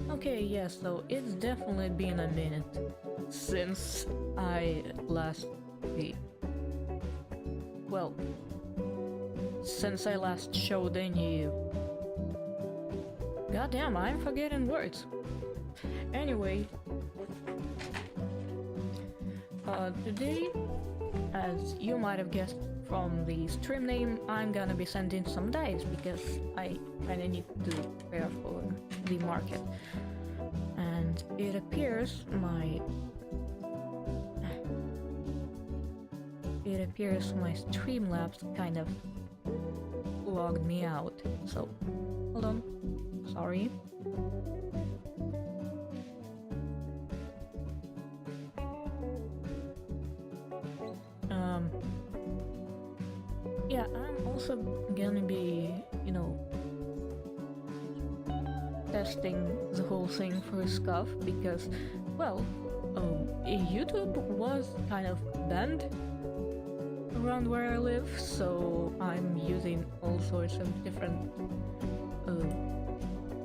Okay, yeah, so it's definitely been a minute since I last beat. Well, since I last showed you. Goddamn, I'm forgetting words. Anyway, today, as you might have guessed from the stream name, I'm gonna be sending some dice because I kinda need to prepare for the market. And it appears my Streamlabs kind of logged me out. So, hold on. Sorry. Yeah, I'm also gonna be, testing the whole thing for scuff because, well, YouTube was kind of banned around where I live, so I'm using all sorts of different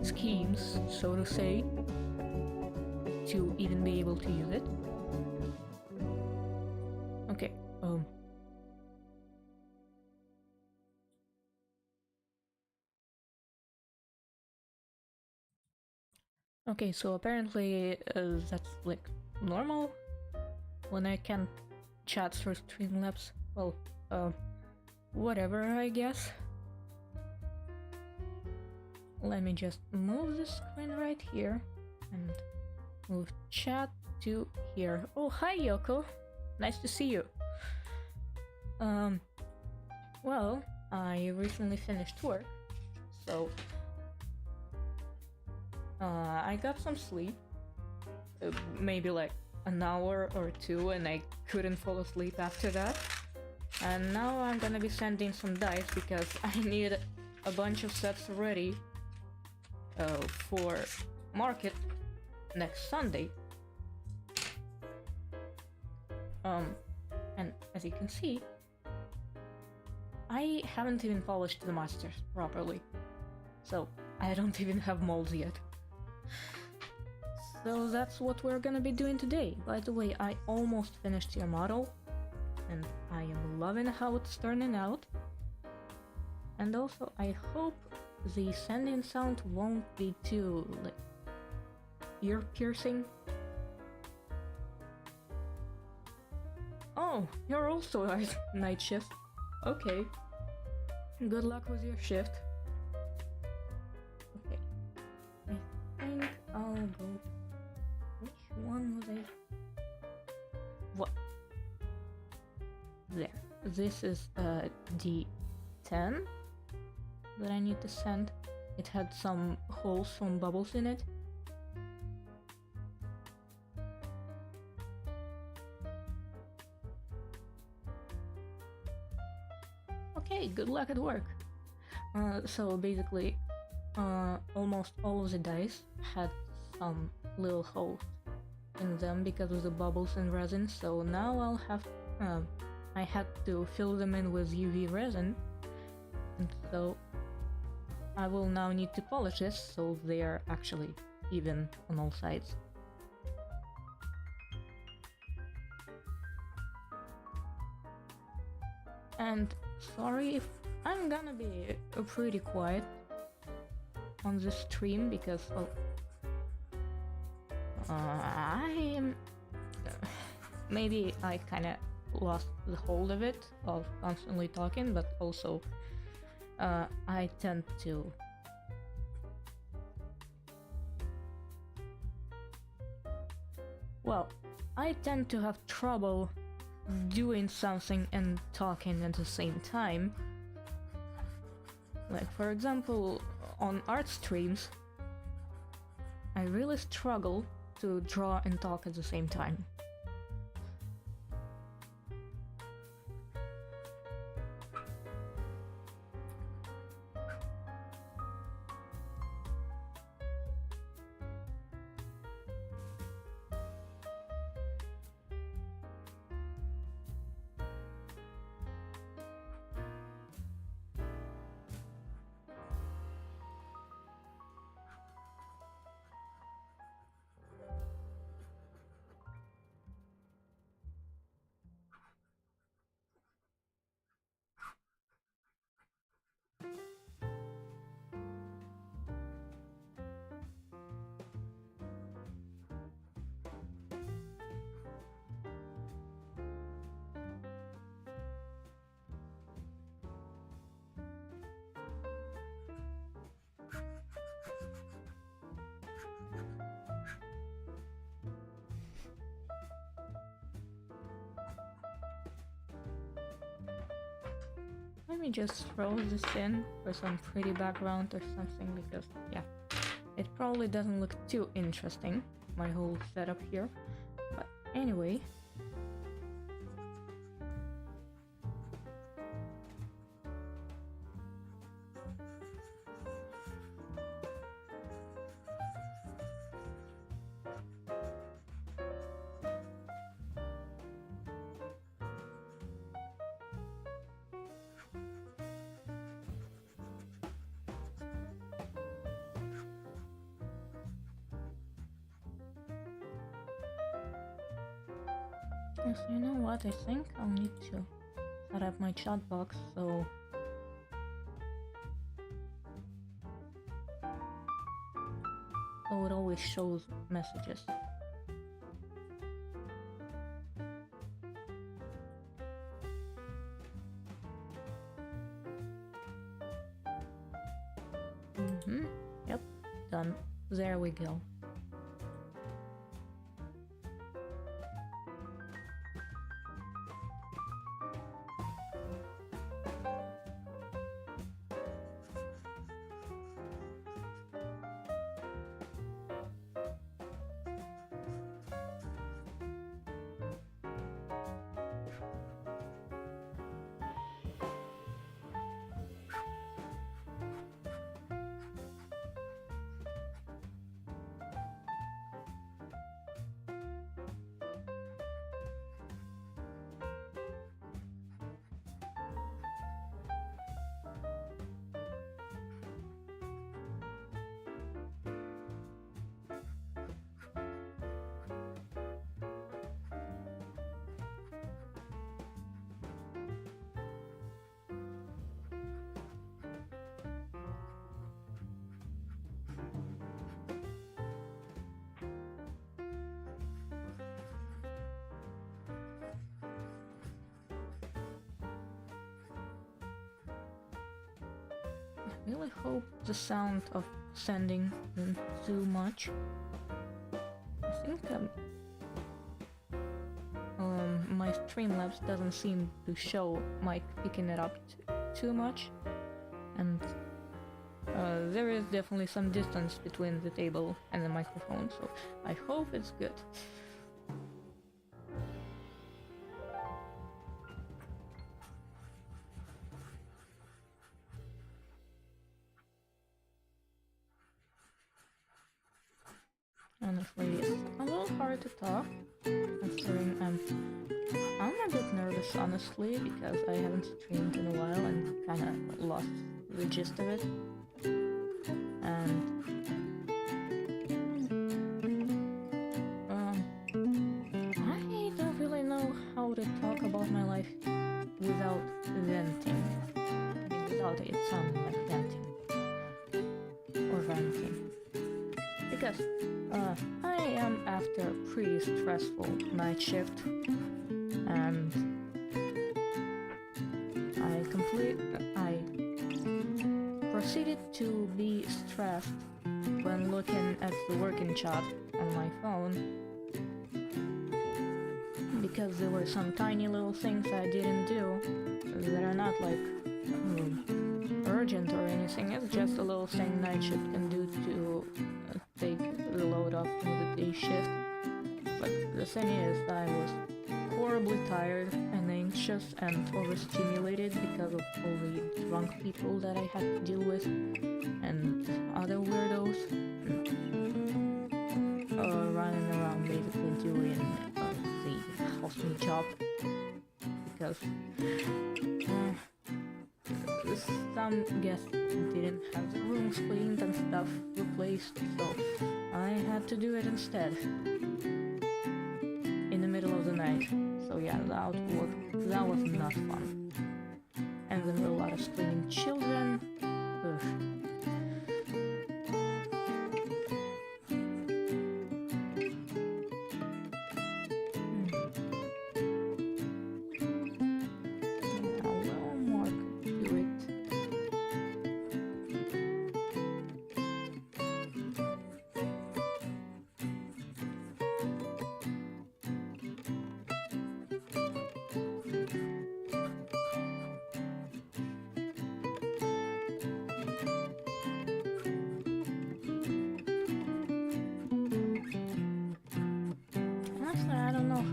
schemes, so to say, to even be able to use it. Okay, Okay, so apparently that's like normal when I can't chat through Streamlabs. Well, whatever, I guess. Let me just move the screen right here and move chat to here. Oh, hi Yoko, nice to see you. Well, I recently finished work, so I got some sleep, maybe like an hour or two, and I couldn't fall asleep after that. And now I'm gonna be sending some dice because I need a bunch of sets ready for market next Sunday. And as you can see, I haven't even polished the masters properly, so I don't even have molds yet. So that's what we're gonna be doing today. By the way, I almost finished your model, and I am loving how it's turning out. And also, I hope the sending sound won't be too, like, ear-piercing. Oh, you're also a night shift. Okay. Good luck with your shift. Okay. I think I'll go... Which one was I? What? There. This is D10 that I need to send. It had some holes, some bubbles in it. Okay, good luck at work. So basically, almost all of the dice had some little holes in them because of the bubbles and resin, so now I'll have I had to fill them in with UV resin, and so I will now need to polish this so they are actually even on all sides. And sorry if I'm gonna be pretty quiet on this stream because, well, maybe I kinda lost the hold of it, of constantly talking, but also I tend to have trouble doing something and talking at the same time. Like, for example, on art streams, I really struggle to draw and talk at the same time. let me just throw this in for some pretty background or something, because yeah, it probably doesn't look too interesting, my whole setup here. But anyway. Yes, you know what, I think I'll need to set up my chat box so it always shows messages. Yep, done. There we go. I really hope the sound of sending isn't too much. I think my Streamlabs doesn't seem to show mic picking it up too much, and there is definitely some distance between the table and the microphone, so I hope it's good. Honestly, it's a little hard to talk, considering I'm a bit nervous, honestly, because I haven't streamed in a while and kinda lost the gist of it. And I don't really know how to talk about my life without venting. Without it sounding like venting. Or ranting. Because I am after a pretty stressful night shift, and I proceeded to be stressed when looking at the working chat on my phone, because there were some tiny little things I didn't do that are not like urgent or anything. It's just a little thing night shift can do to take the load off from the day shift. But the thing is, I was horribly tired and anxious and overstimulated because of all the drunk people that I had to deal with and other weirdos running around basically doing the housemate job, because some guests didn't have the rooms cleaned and stuff replaced, so I had to do it instead in the middle of the night. So yeah, that was not fun. And there were a lot of screaming children. Ugh.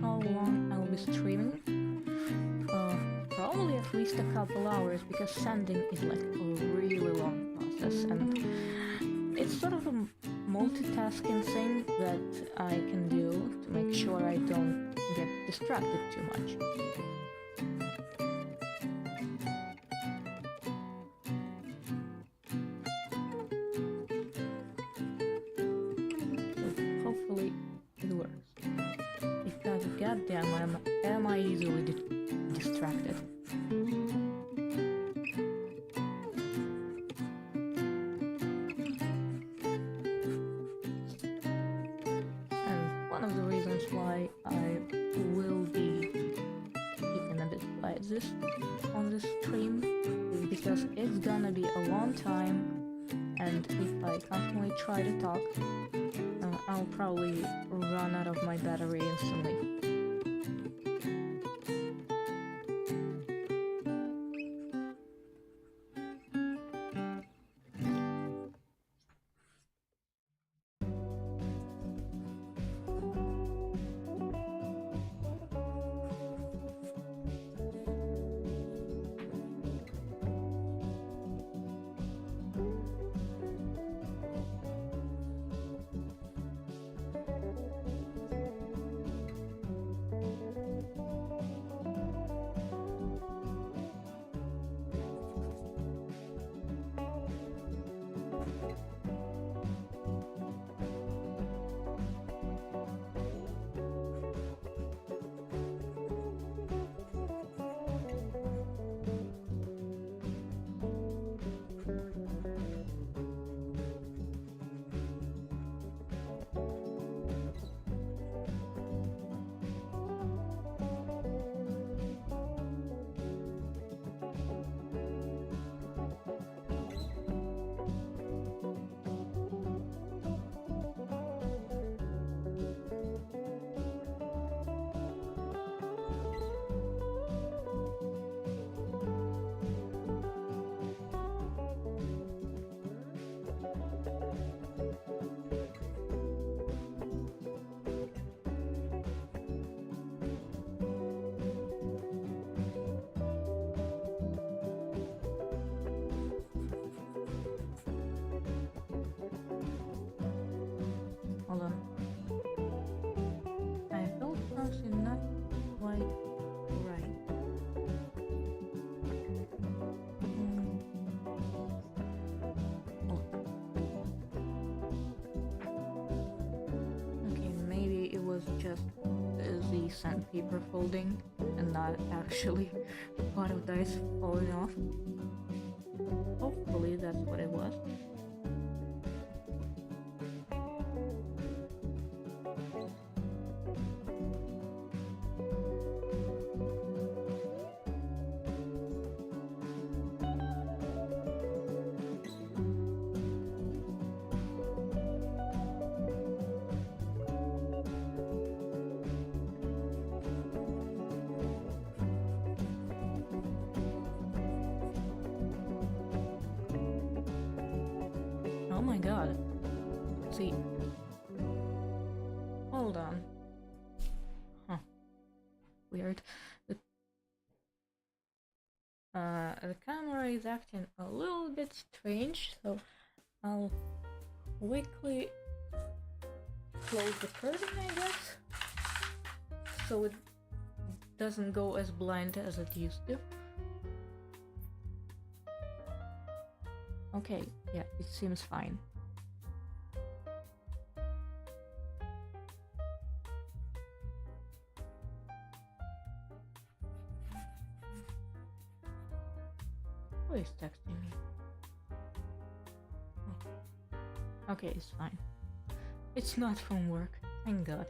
how long I'll be streaming. Probably at least a couple hours, because sanding is like a really long process, and it's sort of a multitasking thing that I can do to make sure I don't get distracted too much. So hopefully it works. Because goddamn, am I easily distracted. And one of the reasons why I will be keeping a bit quiet on this stream is because it's gonna be a long time, and if I constantly try to talk, I'll probably run out of my battery instantly. Hold on. I felt something not quite right. Oh. Okay, maybe it was just the sandpaper folding and not actually a pot of dice falling off. Hopefully that's what it was. Oh my god. See. Hold on. Huh. Weird. The camera is acting a little bit strange, so I'll quickly close the curtain, I guess, so it doesn't go as blind as it used to. Okay, yeah, it seems fine. Who is texting me? Oh. Okay, it's fine. It's not from work, thank God.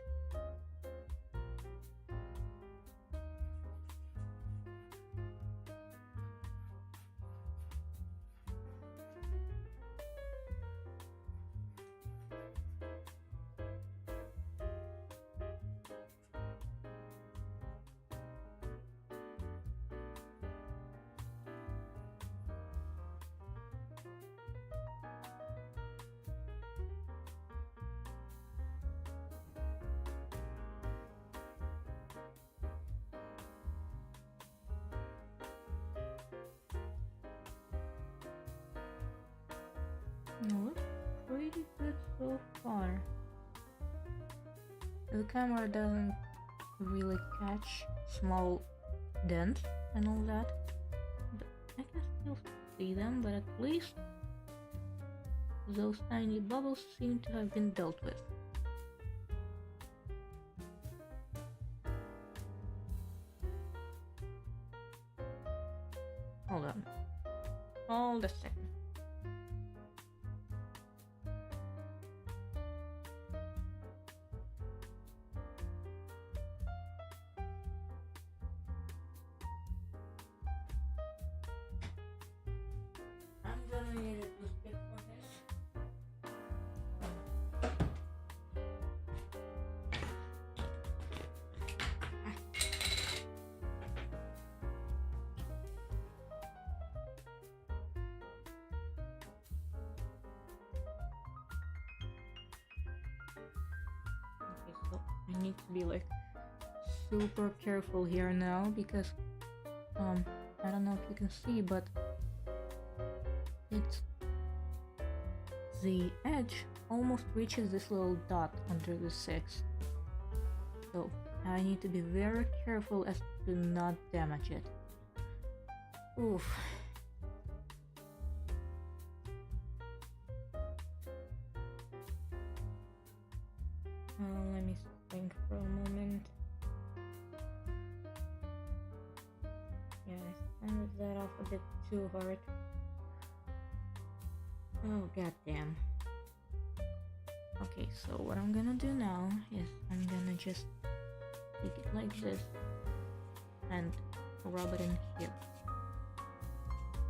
Looks pretty good so far. The camera doesn't really catch small dents and all that, but I can still see them, but at least those tiny bubbles seem to have been dealt with. Hold on. Hold a second. I'm gonna need a toothpick for this. Okay, so I need to be like super careful here now because I don't know if you can see, but it's the edge almost reaches this little dot under the 6. So I need to be very careful as to not damage it. Oof. Let me think for a moment. Yeah, I sanded that off a bit too hard. Oh, goddamn. Okay, so what I'm gonna do now is I'm gonna just take it like this and rub it in here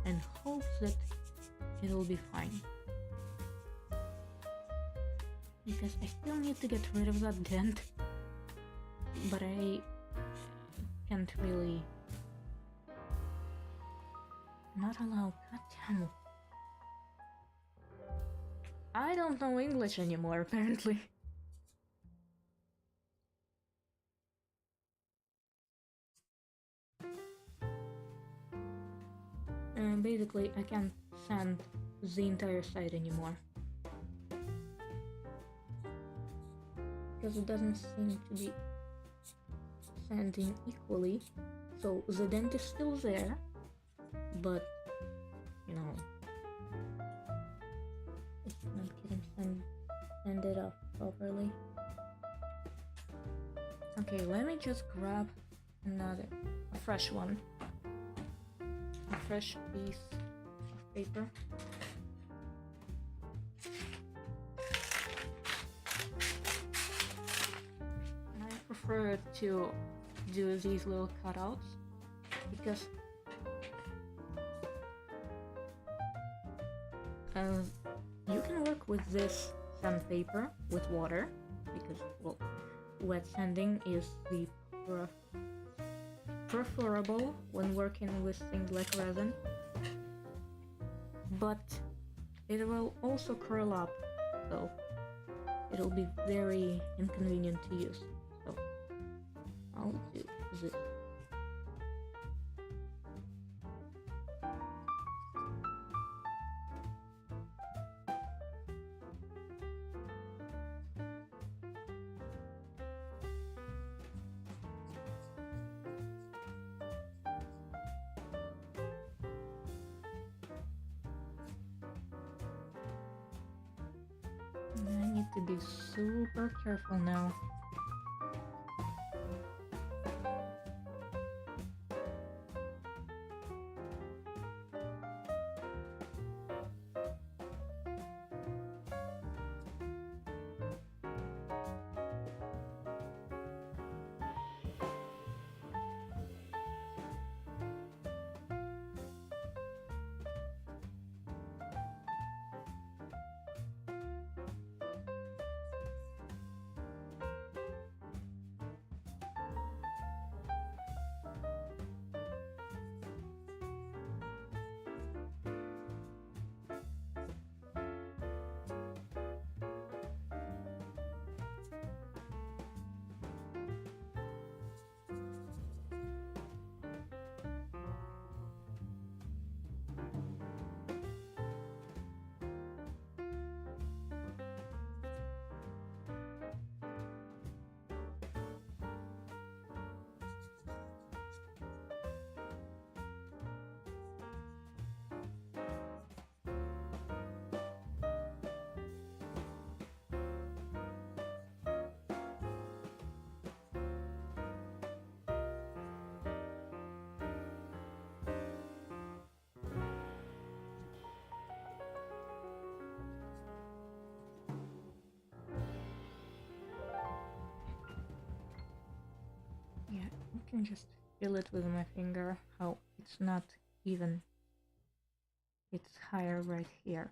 and hope that it'll be fine. Because I still need to get rid of that dent, but I can't really not allow. Goddamn. I don't know English anymore, apparently. And basically, I can't sand the entire side anymore. Because it doesn't seem to be sanding equally. So the dent is still there, but, you know, it's not getting sanded off properly. Okay, let me just grab a fresh one. A fresh piece of paper. And I prefer to do these little cutouts because you can work with this sandpaper with water because, well, wet sanding is the preferable when working with things like resin, but it will also curl up, so it'll be very inconvenient to use. So I'll do this. I need to be super careful now. And just feel it with my finger, how it's not even. It's higher right here.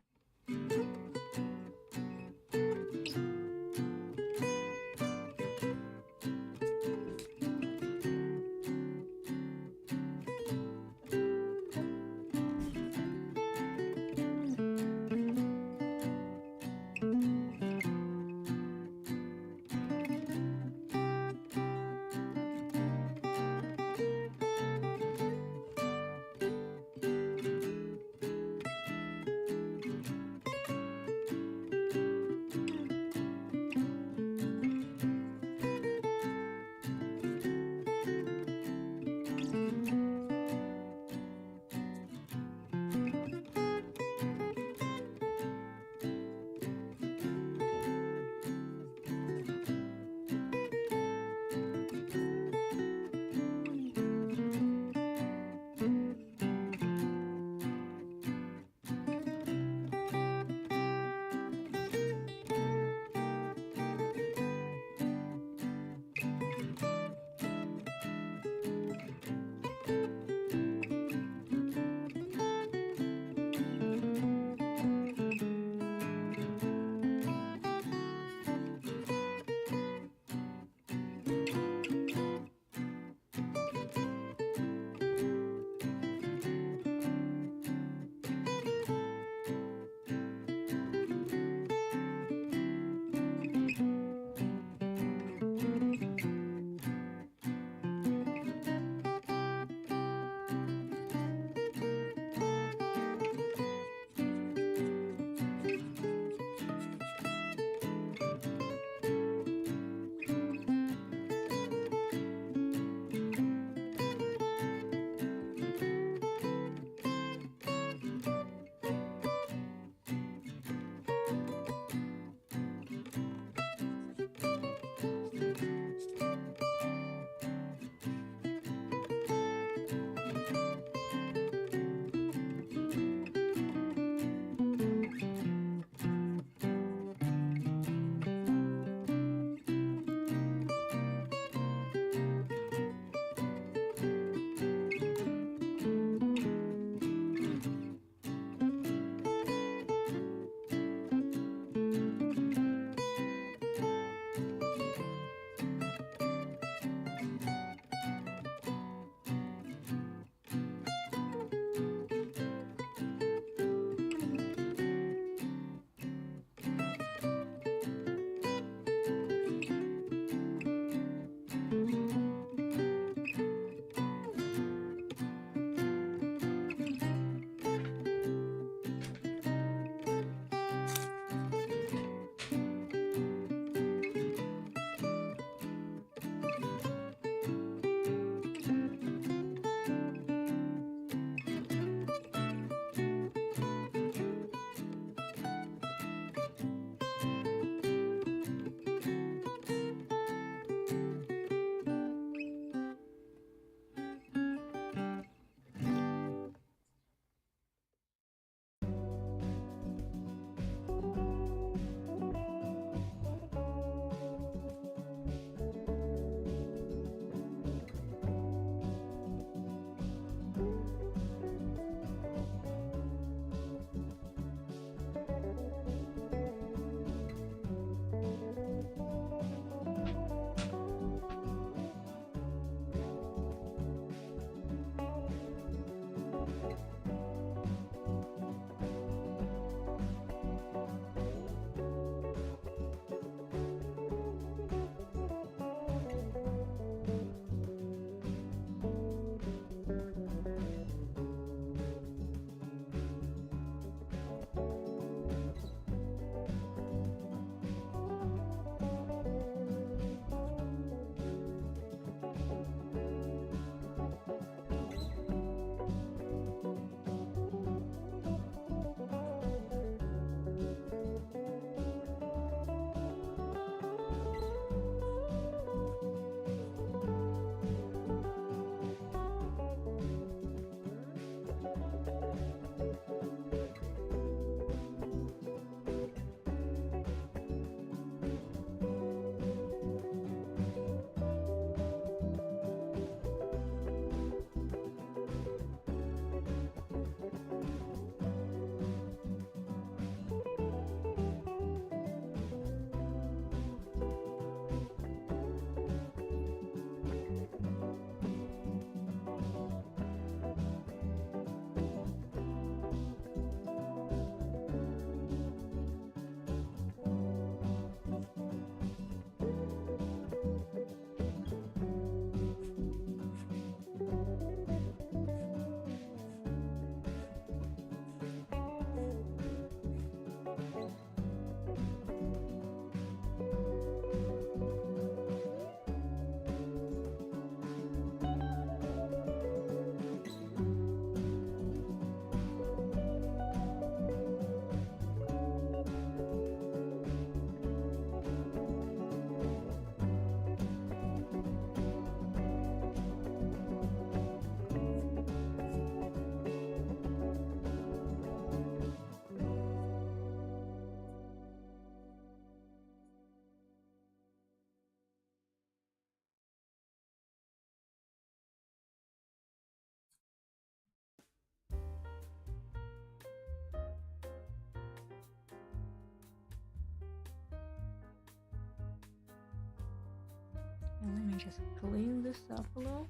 And let me just clean this up a little.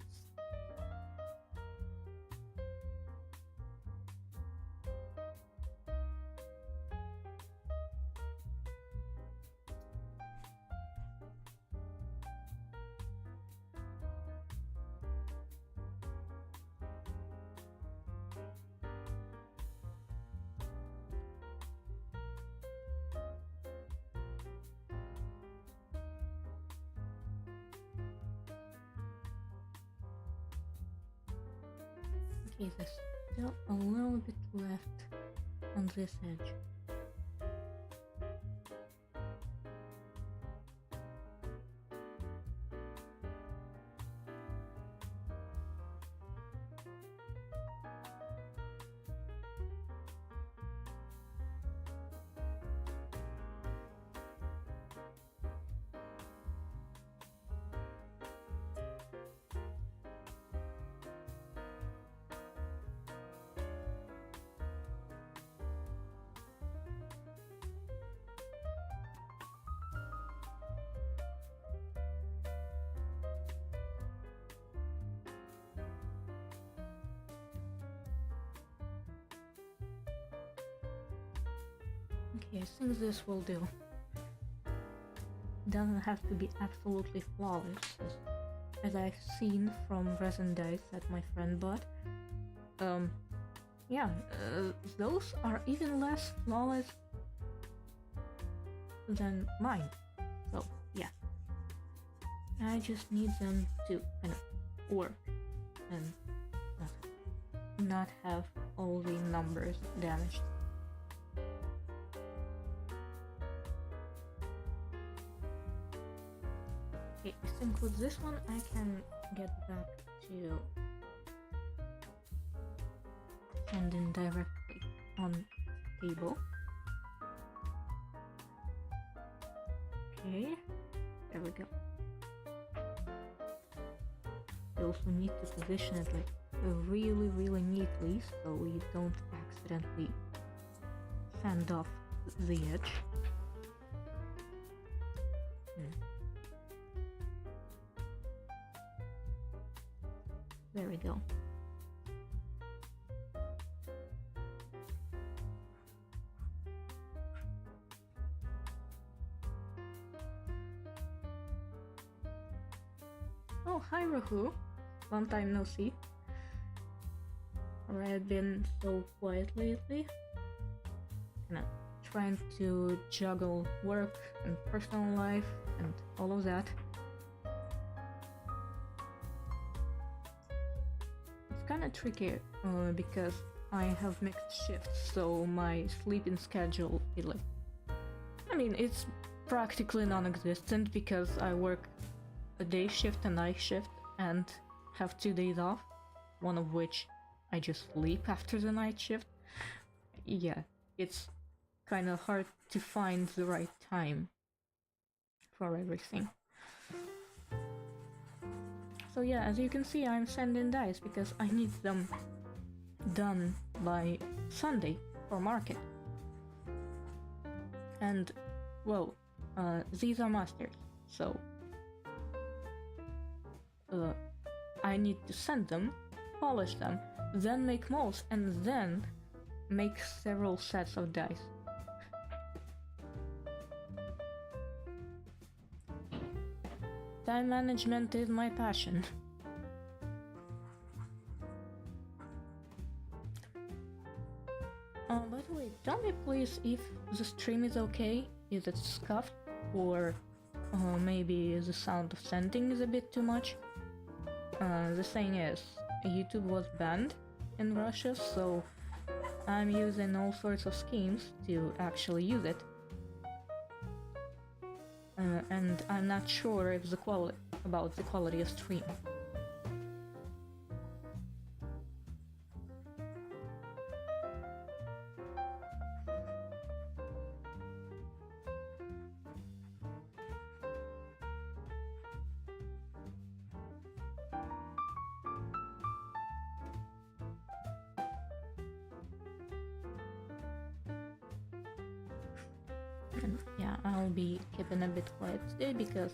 Okay, there's still a little bit left on this edge. Okay, I think this will do. Doesn't have to be absolutely flawless, as I've seen from resin dice that my friend bought. Yeah, those are even less flawless than mine. So yeah, I just need them to kind of work and not have all the numbers damaged. Okay, I think with this one I can get back to sending directly on table. Okay, there we go. You also need to position it like really neatly so you don't accidentally sand off the edge. There we go. Oh, hi Rahu. Long time no see. Alright, I've been so quiet lately. Kinda trying to juggle work and personal life and all of that. It's kinda tricky because I have mixed shifts, so my sleeping schedule is like... I mean, it's practically non-existent because I work a day shift, a night shift, and have 2 days off, one of which I just sleep after the night shift. Yeah, it's kind of hard to find the right time for everything. So yeah, as you can see, I'm sending dice because I need them done by Sunday for market. And, well, these are masters, so I need to send them, polish them, then make molds, and then make several sets of dice. Time management is my passion. By the way, tell me please if the stream is okay, is it scuffed, or maybe the sound of sending is a bit too much. The thing is, YouTube was banned in Russia, so I'm using all sorts of schemes to actually use it. And I'm not sure if about the quality of stream. And yeah, I'll be keeping a bit quiet today because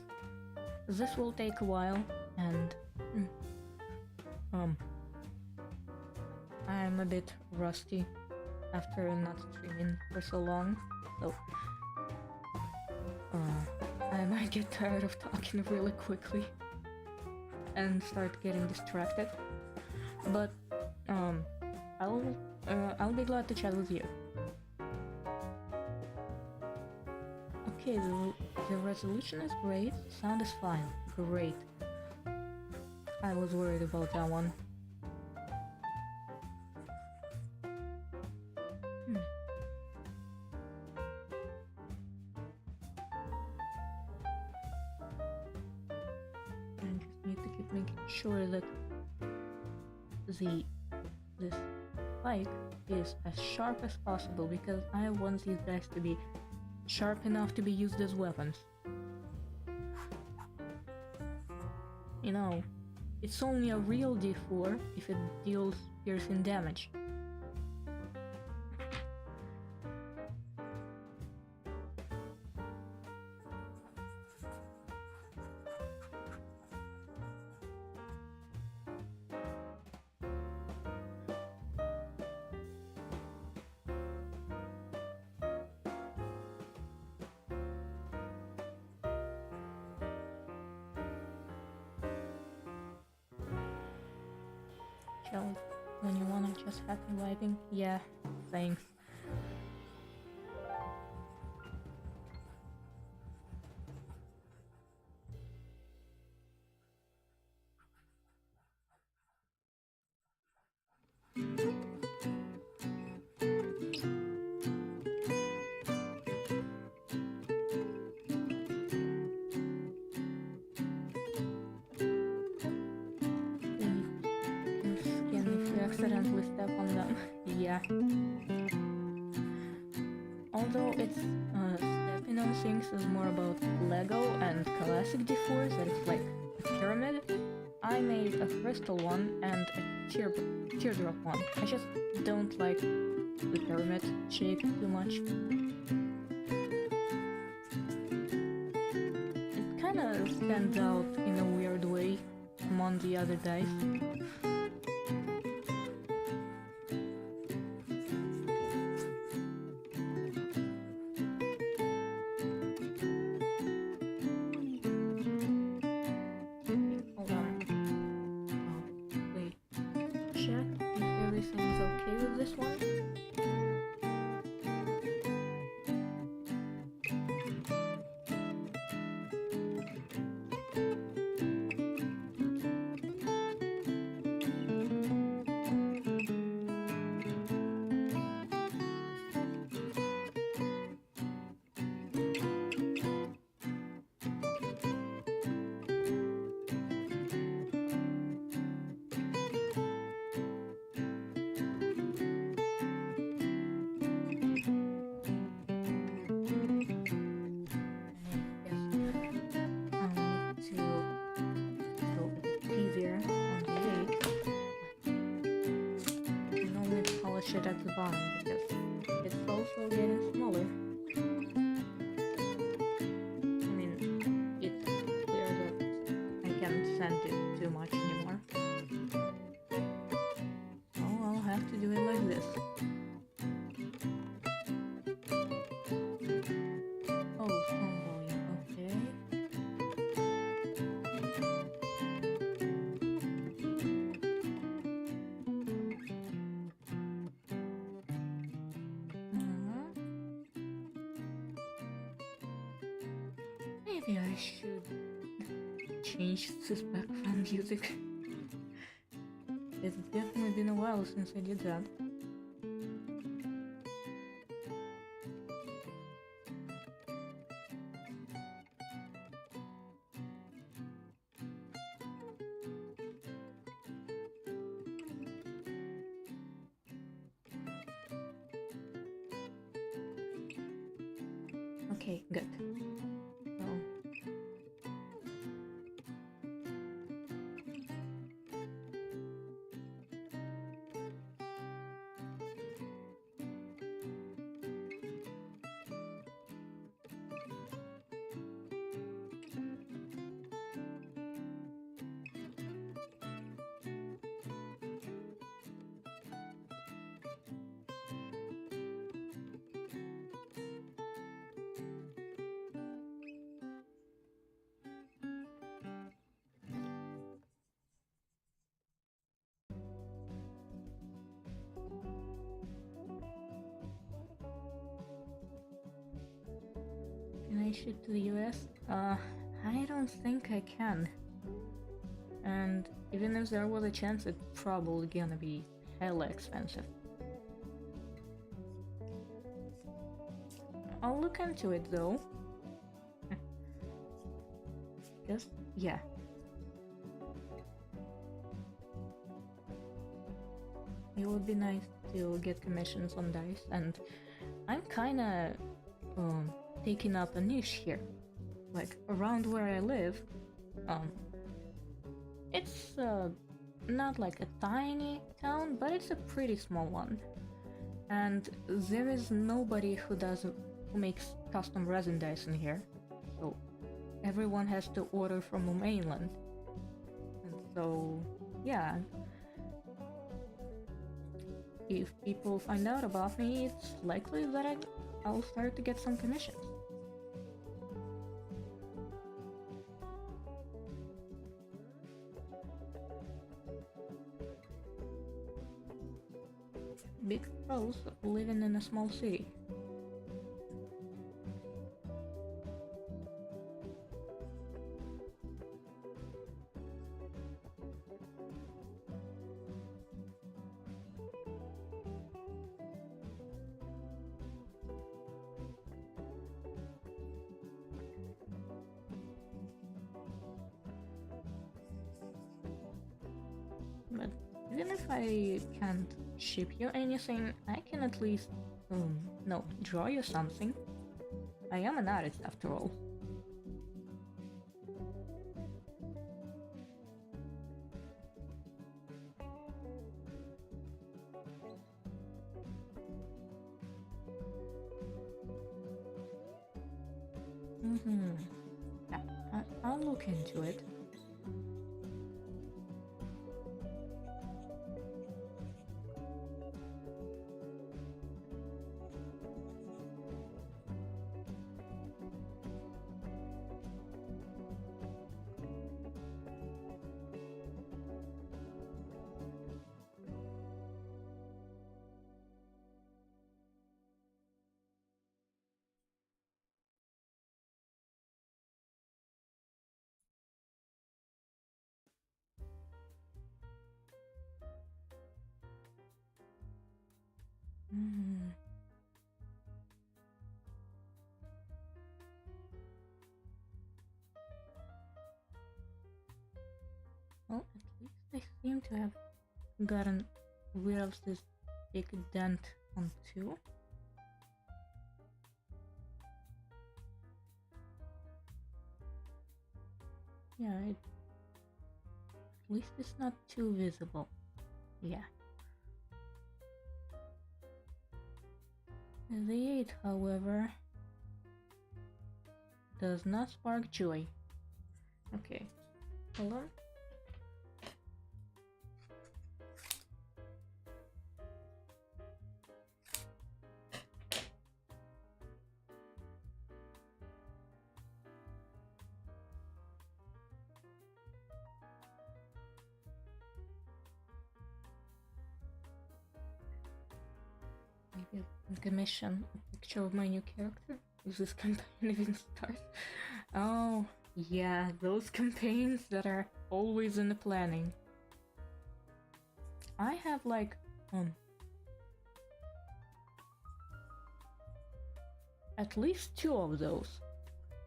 this will take a while, and I'm a bit rusty after not streaming for so long, so I might get tired of talking really quickly and start getting distracted, but I'll be glad to chat with you. Okay, the resolution is great, sound is fine, great. I was worried about that one. I just need to keep making sure that this spike is as sharp as possible, because I want these guys to be sharp enough to be used as weapons. You know, it's only a real D4 if it deals piercing damage. When you wanna just happy vibing? Yeah, thanks. Accidentally step on them. Yeah. Although it's stepping on things is more about Lego and classic D4s, that it's like a pyramid. I made a crystal one and a teardrop one. I just don't like the pyramid shape too much. It kinda stands out in a weird way among the other dice. It at the bottom because it's also getting smaller. I mean, it's clear that I can't sand it too much anymore. So I'll have to do it like this. Oh, some volume, okay. Maybe I should change this background music. It's definitely been a while since I did that. Okay, good. Can I ship to the US? I don't think I can. And even if there was a chance, it's probably gonna be hella expensive. I'll look into it though. Just, yeah. It would be nice to get commissions on dice, and I'm kinda taking up a niche here. Like, around where I live, it's not like a tiny town, but it's a pretty small one. And there is nobody who makes custom resin dice in here, so everyone has to order from the mainland. And so, yeah, if people find out about me, it's likely that I'll start to get some commissions. Big pros of living in a small city. But even if I can't ship you anything, I can at least, no, draw you something. I am an artist after all. Yeah, I'll look into it. Well, at least I seem to have gotten rid of this big dent on 2. Yeah, at least it's not too visible. Yeah. The 8, however, does not spark joy. Okay, hold on. Maybe I commission a picture of my new character. Is this campaign even start? Oh, yeah, those campaigns that are always in the planning. I have like, at least 2 of those.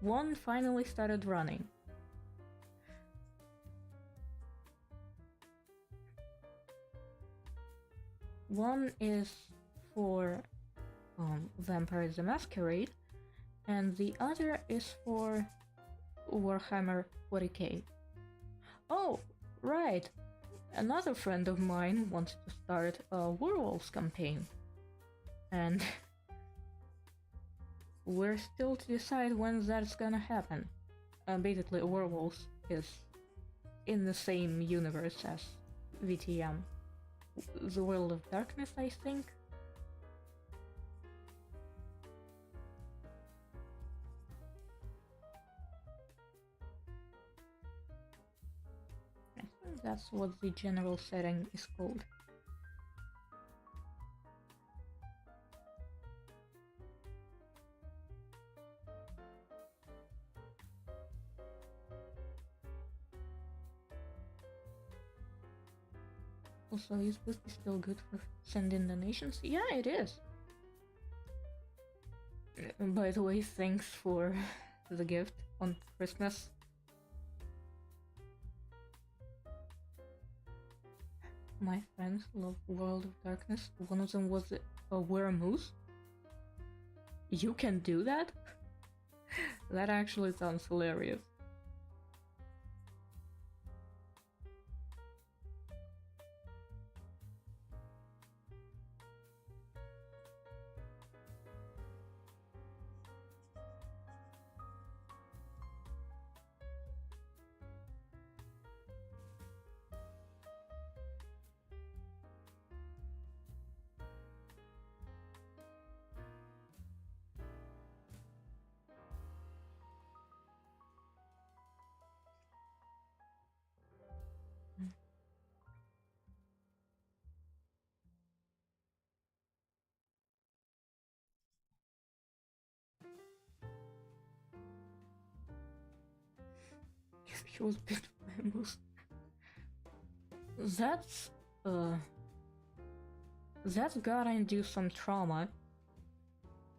One finally started running. One is for Vampire the Masquerade, and the other is for Warhammer 40k. Oh, right! Another friend of mine wants to start a Werewolves campaign. And we're still to decide when that's gonna happen. Basically, Werewolves is in the same universe as VTM. The World of Darkness, I think. I think that's what the general setting is called. Also, is Boosty still good for sending donations? Yeah, it is. By the way, thanks for the gift on Christmas. My friends love World of Darkness. One of them was wear a moose. You can do that? That actually sounds hilarious. If he was bit by a moose. That's gotta induce some trauma.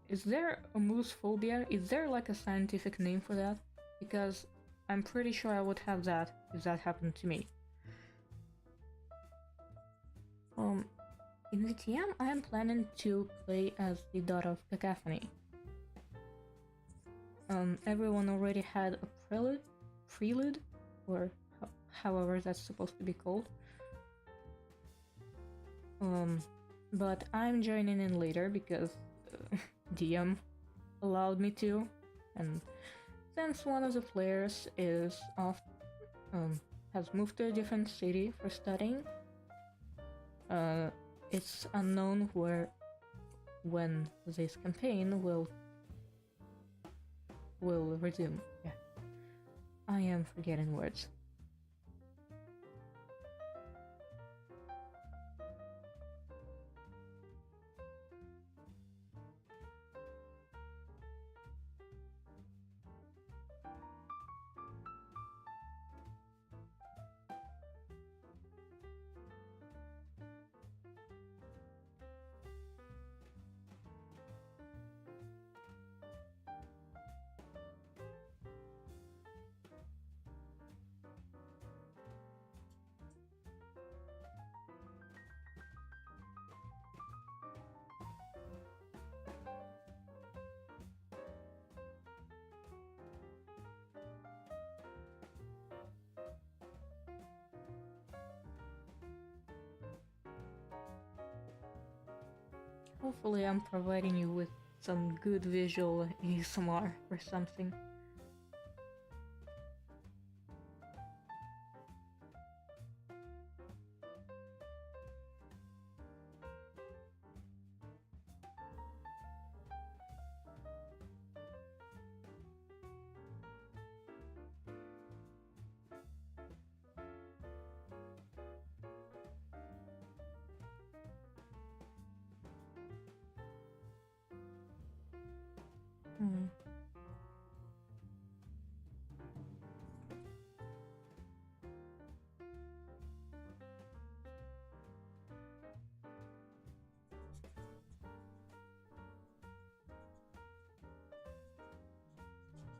Is there a moose phobia? Is there like a scientific name for that? Because I'm pretty sure I would have that if that happened to me. In VTM, I am planning to play as the daughter of Cacophony. Everyone already had a prelude, or however that's supposed to be called. But I'm joining in later because DM allowed me to, and since one of the players is off, has moved to a different city for studying, it's unknown when this campaign will resume. Yeah, I am forgetting words. Hopefully I'm providing you with some good visual ASMR or something.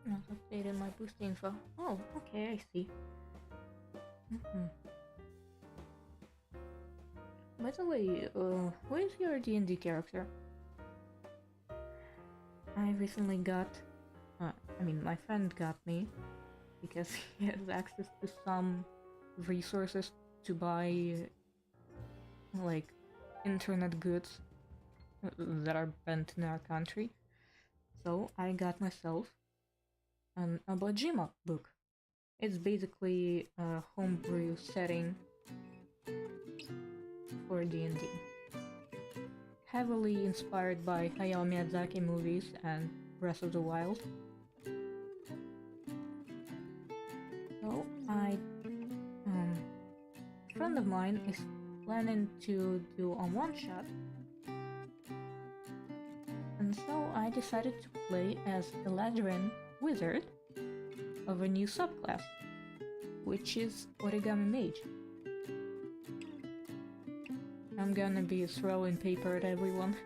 Not updated my boost info. Oh, okay, I see. By the way, who is your D&D character? I recently got... my friend got me, because he has access to some resources to buy, like, internet goods that are banned in our country. So I got myself an Abajima book. It's basically a homebrew setting for D&D. Heavily inspired by Hayao Miyazaki movies and Breath of the Wild. So a friend of mine is planning to do a one-shot, and so I decided to play as Eladrin Wizard of a new subclass, which is Origami Mage. I'm gonna be throwing paper at everyone.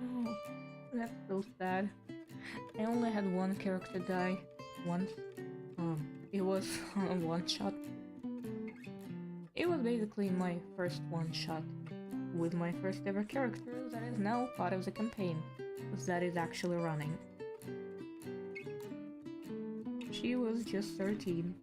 Oh, that's so sad. I only had one character die once. It was a one shot. It was basically my first one shot with my first ever character that is now part of the campaign that is actually running. She was just 13.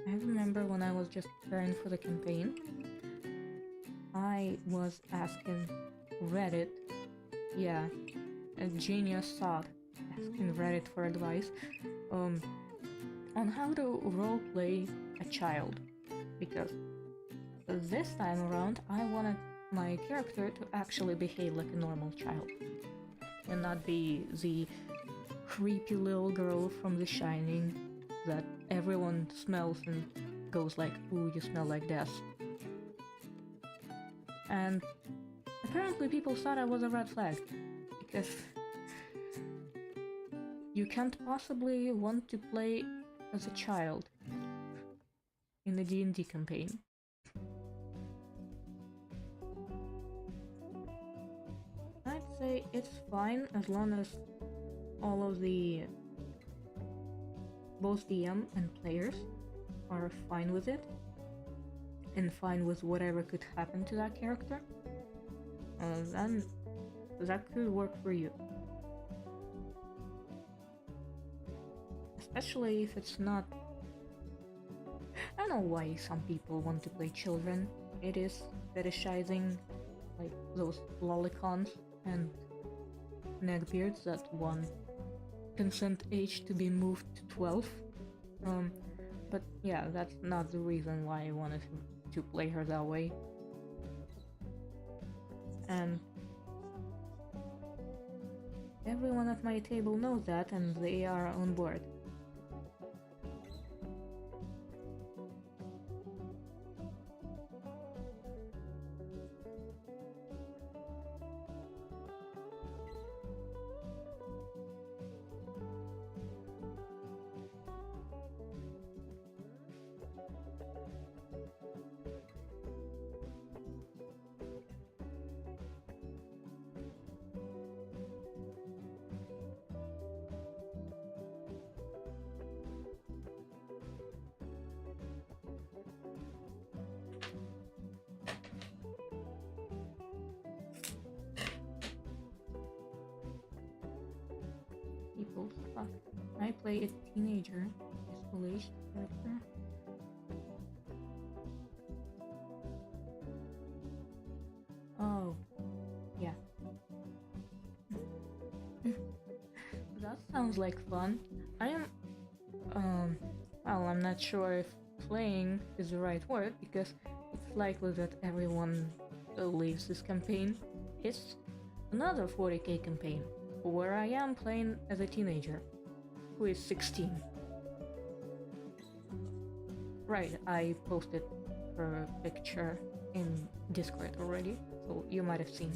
I remember when I was just preparing for the campaign, I was asking Reddit, yeah, a genius thought, asking Reddit for advice, on how to roleplay a child, because this time around I wanted my character to actually behave like a normal child, and not be the creepy little girl from The Shining that everyone smells and goes like, ooh, you smell like death. And apparently people thought I was a red flag, because you can't possibly want to play as a child in the D&D campaign. I'd say it's fine as long as all of the both DM and players are fine with it and fine with whatever could happen to that character. Then that could work for you. Especially if it's not... I don't know why some people want to play children. It is fetishizing like those lolicons and neckbeards that want consent age to be moved to 12. But yeah, that's not the reason why I wanted to play her that way. And everyone at my table knows that, and they are on board. People suck. I play a teenager, school-aged character. Oh, yeah. That sounds like fun. Well, I'm not sure if playing is the right word, because it's likely that everyone leaves this campaign. It's another 40k campaign, where I am playing as a teenager, who is 16. Right, I posted her picture in Discord already, so you might have seen.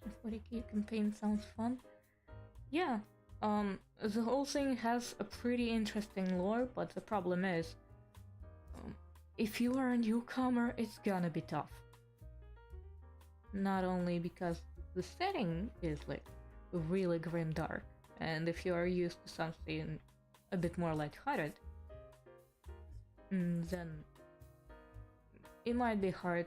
A 40k campaign sounds fun. Yeah, the whole thing has a pretty interesting lore, but the problem is, if you are a newcomer, it's gonna be tough. Not only because the setting is like really grim dark, and if you are used to something a bit more lighthearted, then it might be hard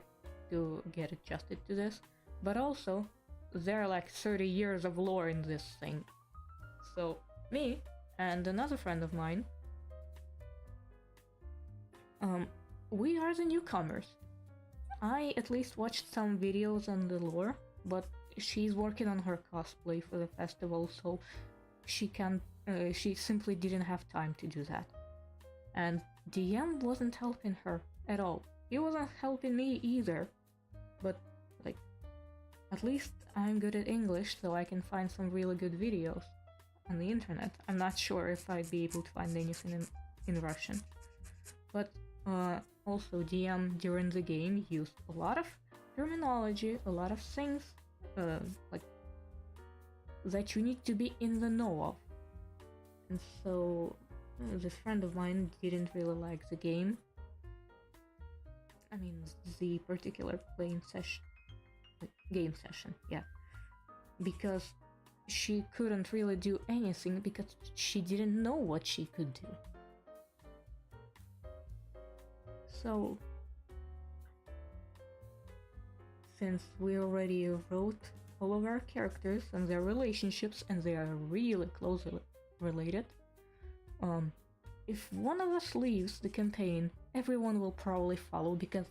to get adjusted to this, but also there are like 30 years of lore in this thing. So me and another friend of mine, we are the newcomers. I at least watched some videos on the lore, but she's working on her cosplay for the festival, so she simply didn't have time to do that. And DM wasn't helping her at all. He wasn't helping me either. But, like, at least I'm good at English, so I can find some really good videos on the internet. I'm not sure if I'd be able to find anything in Russian. But, also DM during the game used a lot of terminology, a lot of things, like, that you need to be in the know of. And so, this friend of mine didn't really like the game. I mean, the particular game session, yeah. Because she couldn't really do anything because she didn't know what she could do. So, since we already wrote all of our characters and their relationships, and they are really closely related, if one of us leaves the campaign, everyone will probably follow because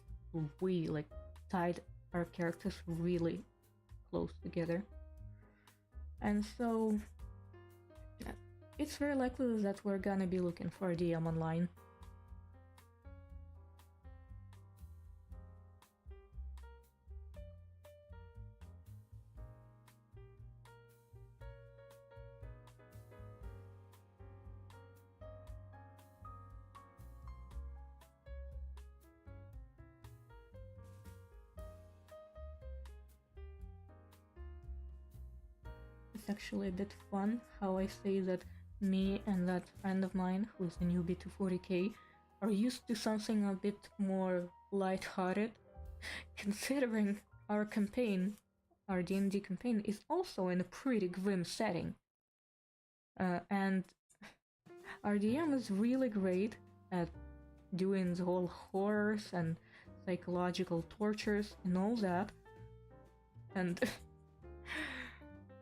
we like tied our characters really close together. And so it's very likely that we're gonna be looking for a DM online. It's actually a bit fun how I say that me and that friend of mine, who's a newbie to 40k, are used to something a bit more lighthearted, considering our campaign, our D&D campaign, is also in a pretty grim setting. And our DM is really great at doing the whole horrors and psychological tortures and all that, and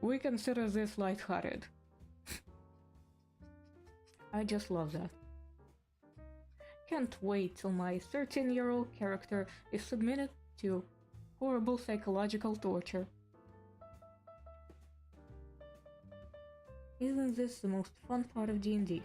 we consider this lighthearted. I just love that. Can't wait till my 13-year-old character is submitted to horrible psychological torture. Isn't this the most fun part of D&D?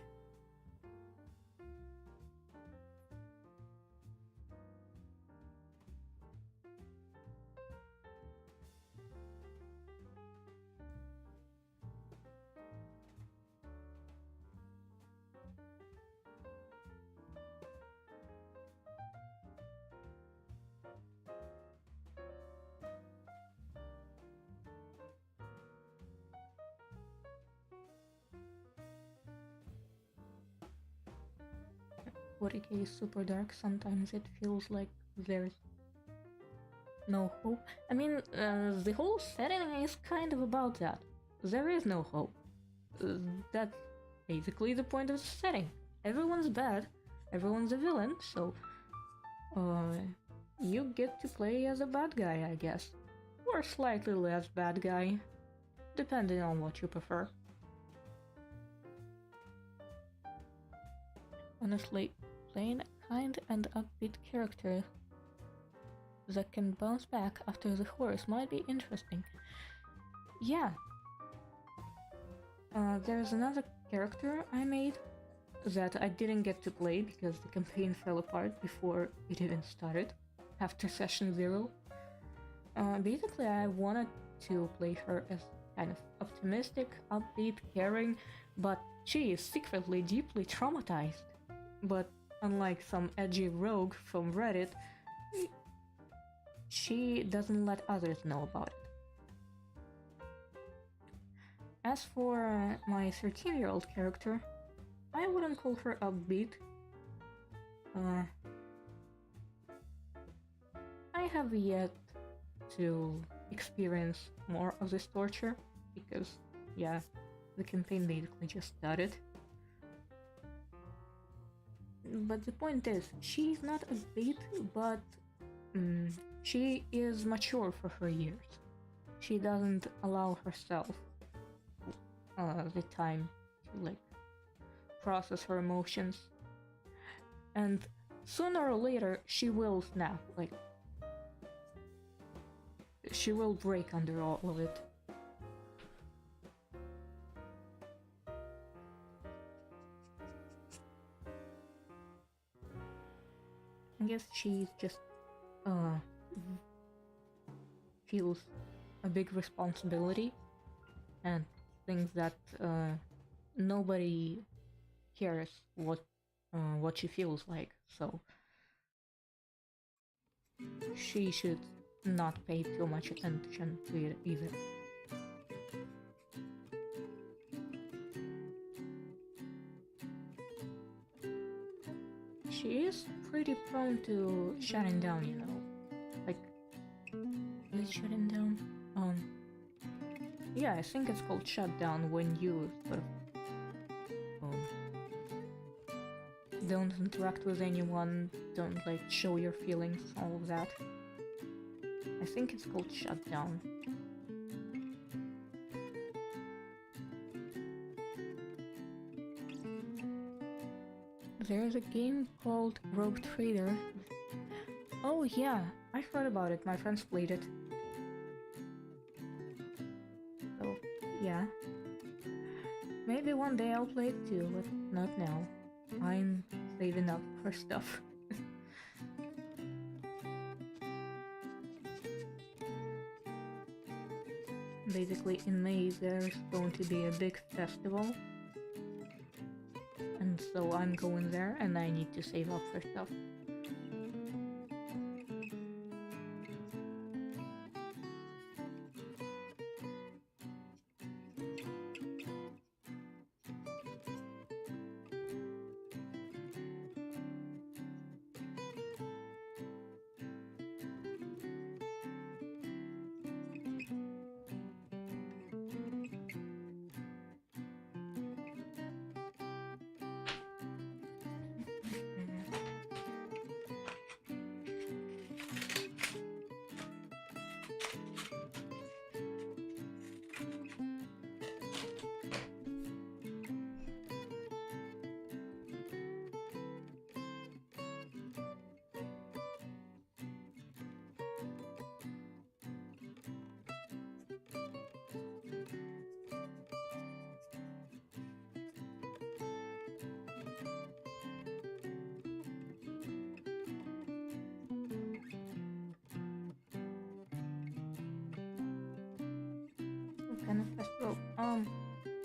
40k is super dark. Sometimes it feels like there's no hope. I mean, the whole setting is kind of about that. There is no hope. That's basically the point of the setting. Everyone's bad, everyone's a villain, so you get to play as a bad guy, I guess. Or slightly less bad guy, depending on what you prefer. Honestly, playing a kind and upbeat character that can bounce back after the horrors might be interesting. Yeah. There's another character I made that I didn't get to play because the campaign fell apart before it even started, after session 0. Basically, I wanted to play her as kind of optimistic, upbeat, caring, but she is secretly deeply traumatized. But unlike some edgy rogue from Reddit, she doesn't let others know about it. As for my 13-year-old character, I wouldn't call her upbeat. I have yet to experience more of this torture because, yeah, the campaign basically just started. But the point is, she's not upbeat, but she is mature for her years. She doesn't allow herself the time to, like, process her emotions. And sooner or later, she will snap, like, she will break under all of it. I guess she just feels a big responsibility and thinks that nobody cares what she feels like, so she should not pay too much attention to it either. She is pretty prone to shutting down, you know. Like, is it shutting down? Yeah, I think it's called shutdown when you sort of don't interact with anyone, don't like show your feelings, all of that. I think it's called shutdown. There's a game called Rogue Trader. Oh yeah, I heard about it, my friends played it. So, yeah. Maybe one day I'll play it too, but not now. I'm saving up for stuff. Basically, in May there's going to be a big festival. And so I'm going there and I need to save up for stuff. Kind of festival.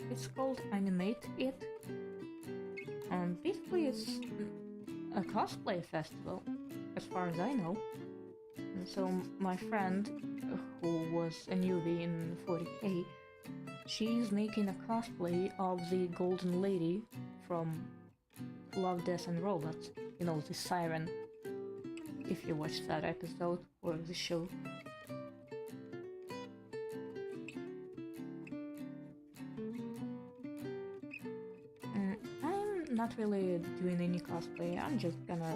It's called Animate It. Basically it's a cosplay festival, as far as I know. And so my friend, who was a newbie in 40k, she's making a cosplay of the Golden Lady from Love, Death and Robots. You know, the siren. If you watched that episode or the show. I'm not really doing any cosplay. I'm just gonna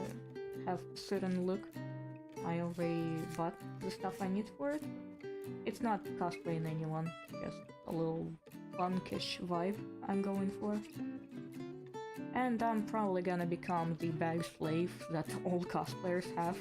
have a certain look. I already bought the stuff I need for it. It's not cosplaying anyone, just a little punkish vibe I'm going for. And I'm probably gonna become the bag slave that all cosplayers have.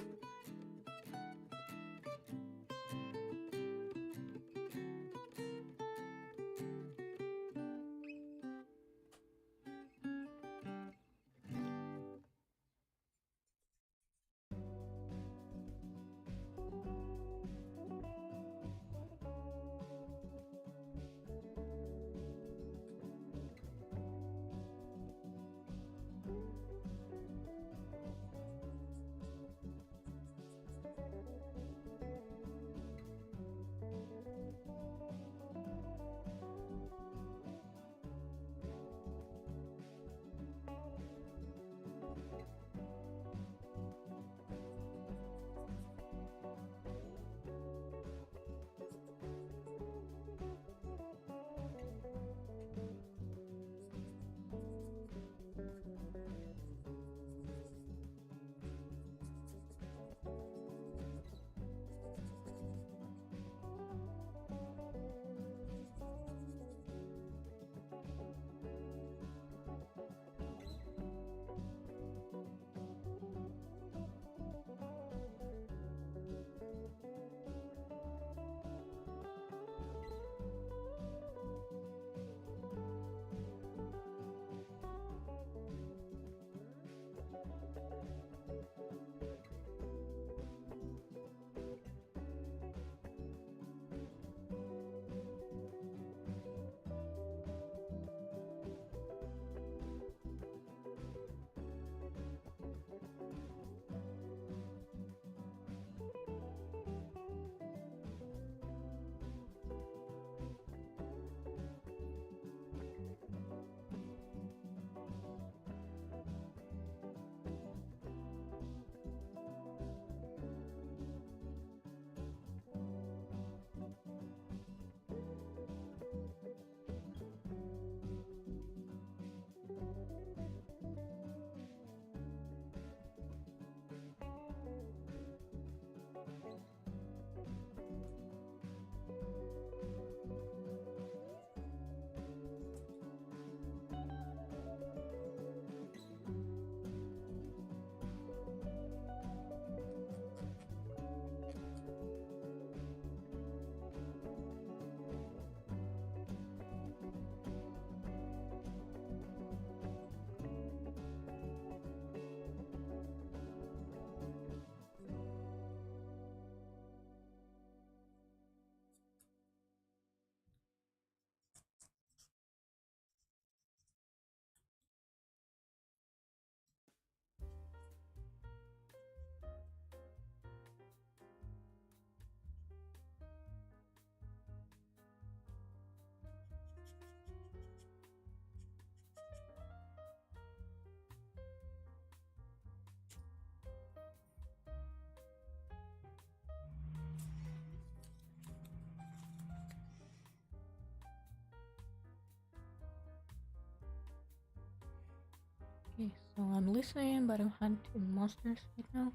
Okay, so I'm listening, but I'm hunting monsters right now.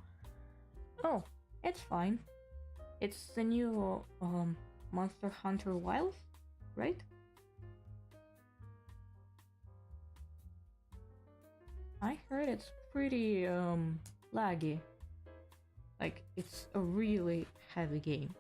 Oh, it's fine. It's the new Monster Hunter Wilds, right? I heard it's pretty laggy. Like, it's a really heavy game.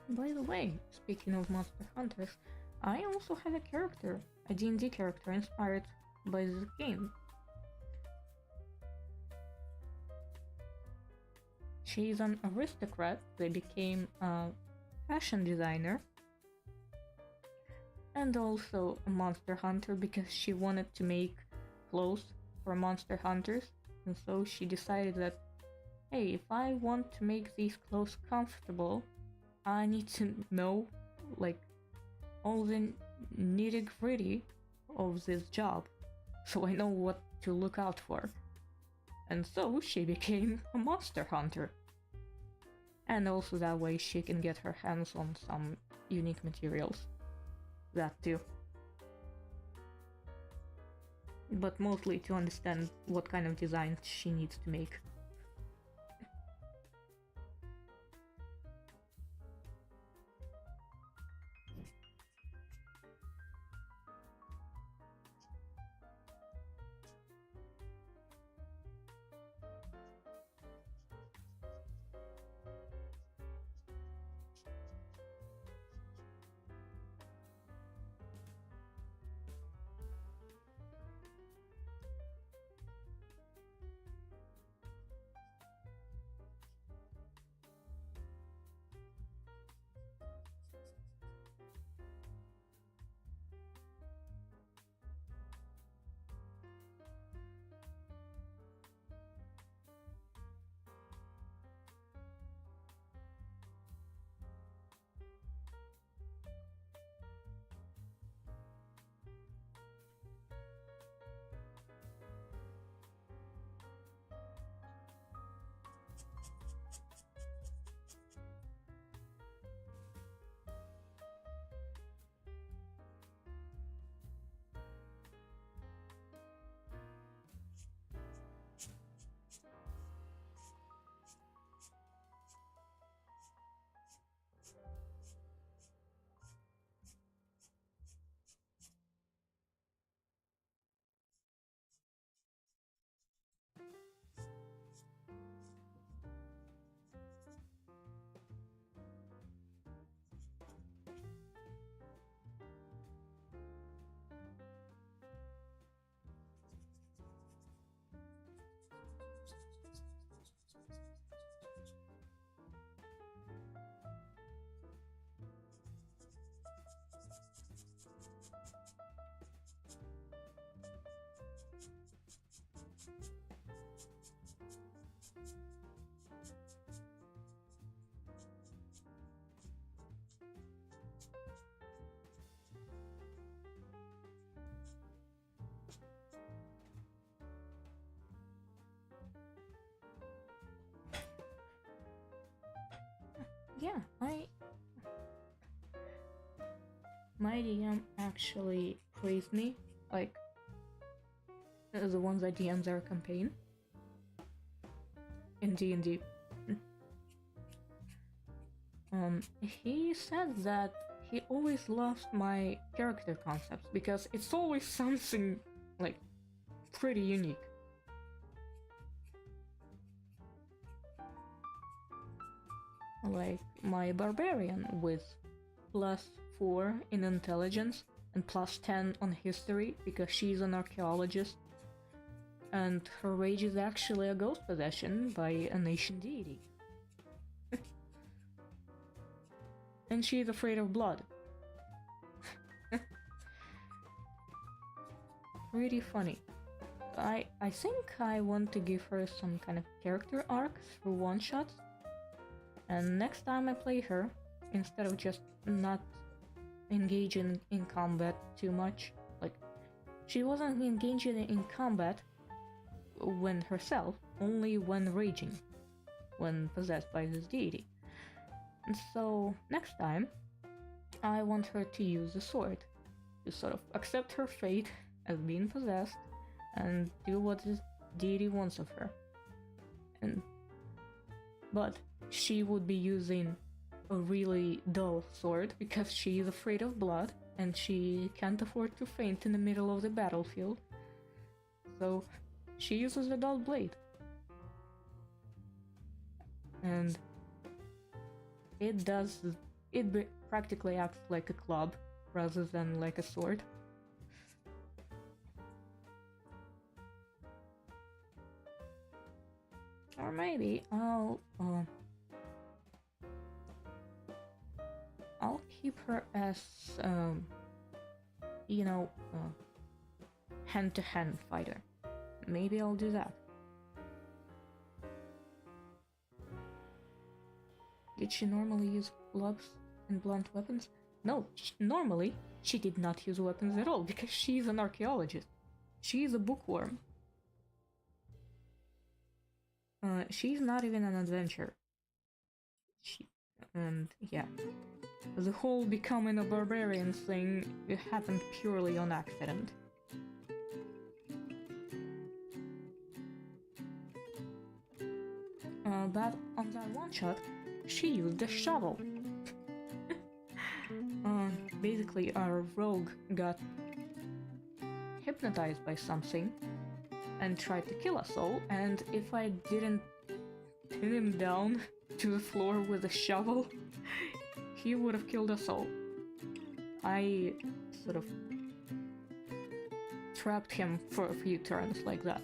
By the way, speaking of Monster Hunters, I also have a character, a D&D character inspired by this game. she's an aristocrat. They became a fashion designer and also a monster hunter because she wanted to make clothes for monster hunters. And so she decided that, hey, if I want to make these clothes comfortable, I need to know like all the nitty gritty of this job, so I know what to look out for. And so she became a monster hunter. And also that way she can get her hands on some unique materials. That too. But mostly to understand what kind of designs she needs to make. Yeah, my DM actually praised me, like the ones that DMs our campaign in D&D. He said that he always loves my character concepts because it's always something like pretty unique. Like my barbarian with +4 in intelligence and +10 on history because she's an archaeologist, and her rage is actually a ghost possession by an ancient deity. And she's afraid of blood. Pretty funny. I think I want to give her some kind of character arc through one-shots, and next time I play her, instead of just not engaging in combat too much, like she wasn't engaging in combat when herself, only when raging, when possessed by this deity. And so next time I want her to use the sword to sort of accept her fate as being possessed and do what this deity wants of her. But she would be using a really dull sword because she is afraid of blood and she can't afford to faint in the middle of the battlefield. So she uses a dull blade. And it practically acts like a club rather than like a sword. Or maybe I'll keep her as you know, hand-to-hand fighter. Maybe I'll do that. Did she normally use gloves and blunt weapons? No, normally she did not use weapons at all because she's an archaeologist. She's a bookworm. She's not even an adventurer. And yeah, the whole becoming a barbarian thing, it happened purely on accident. But on that one shot, she used a shovel. Basically, our rogue got hypnotized by something and tried to kill us all, and if I didn't pin him down to the floor with a shovel, he would have killed us all. I sort of trapped him for a few turns like that.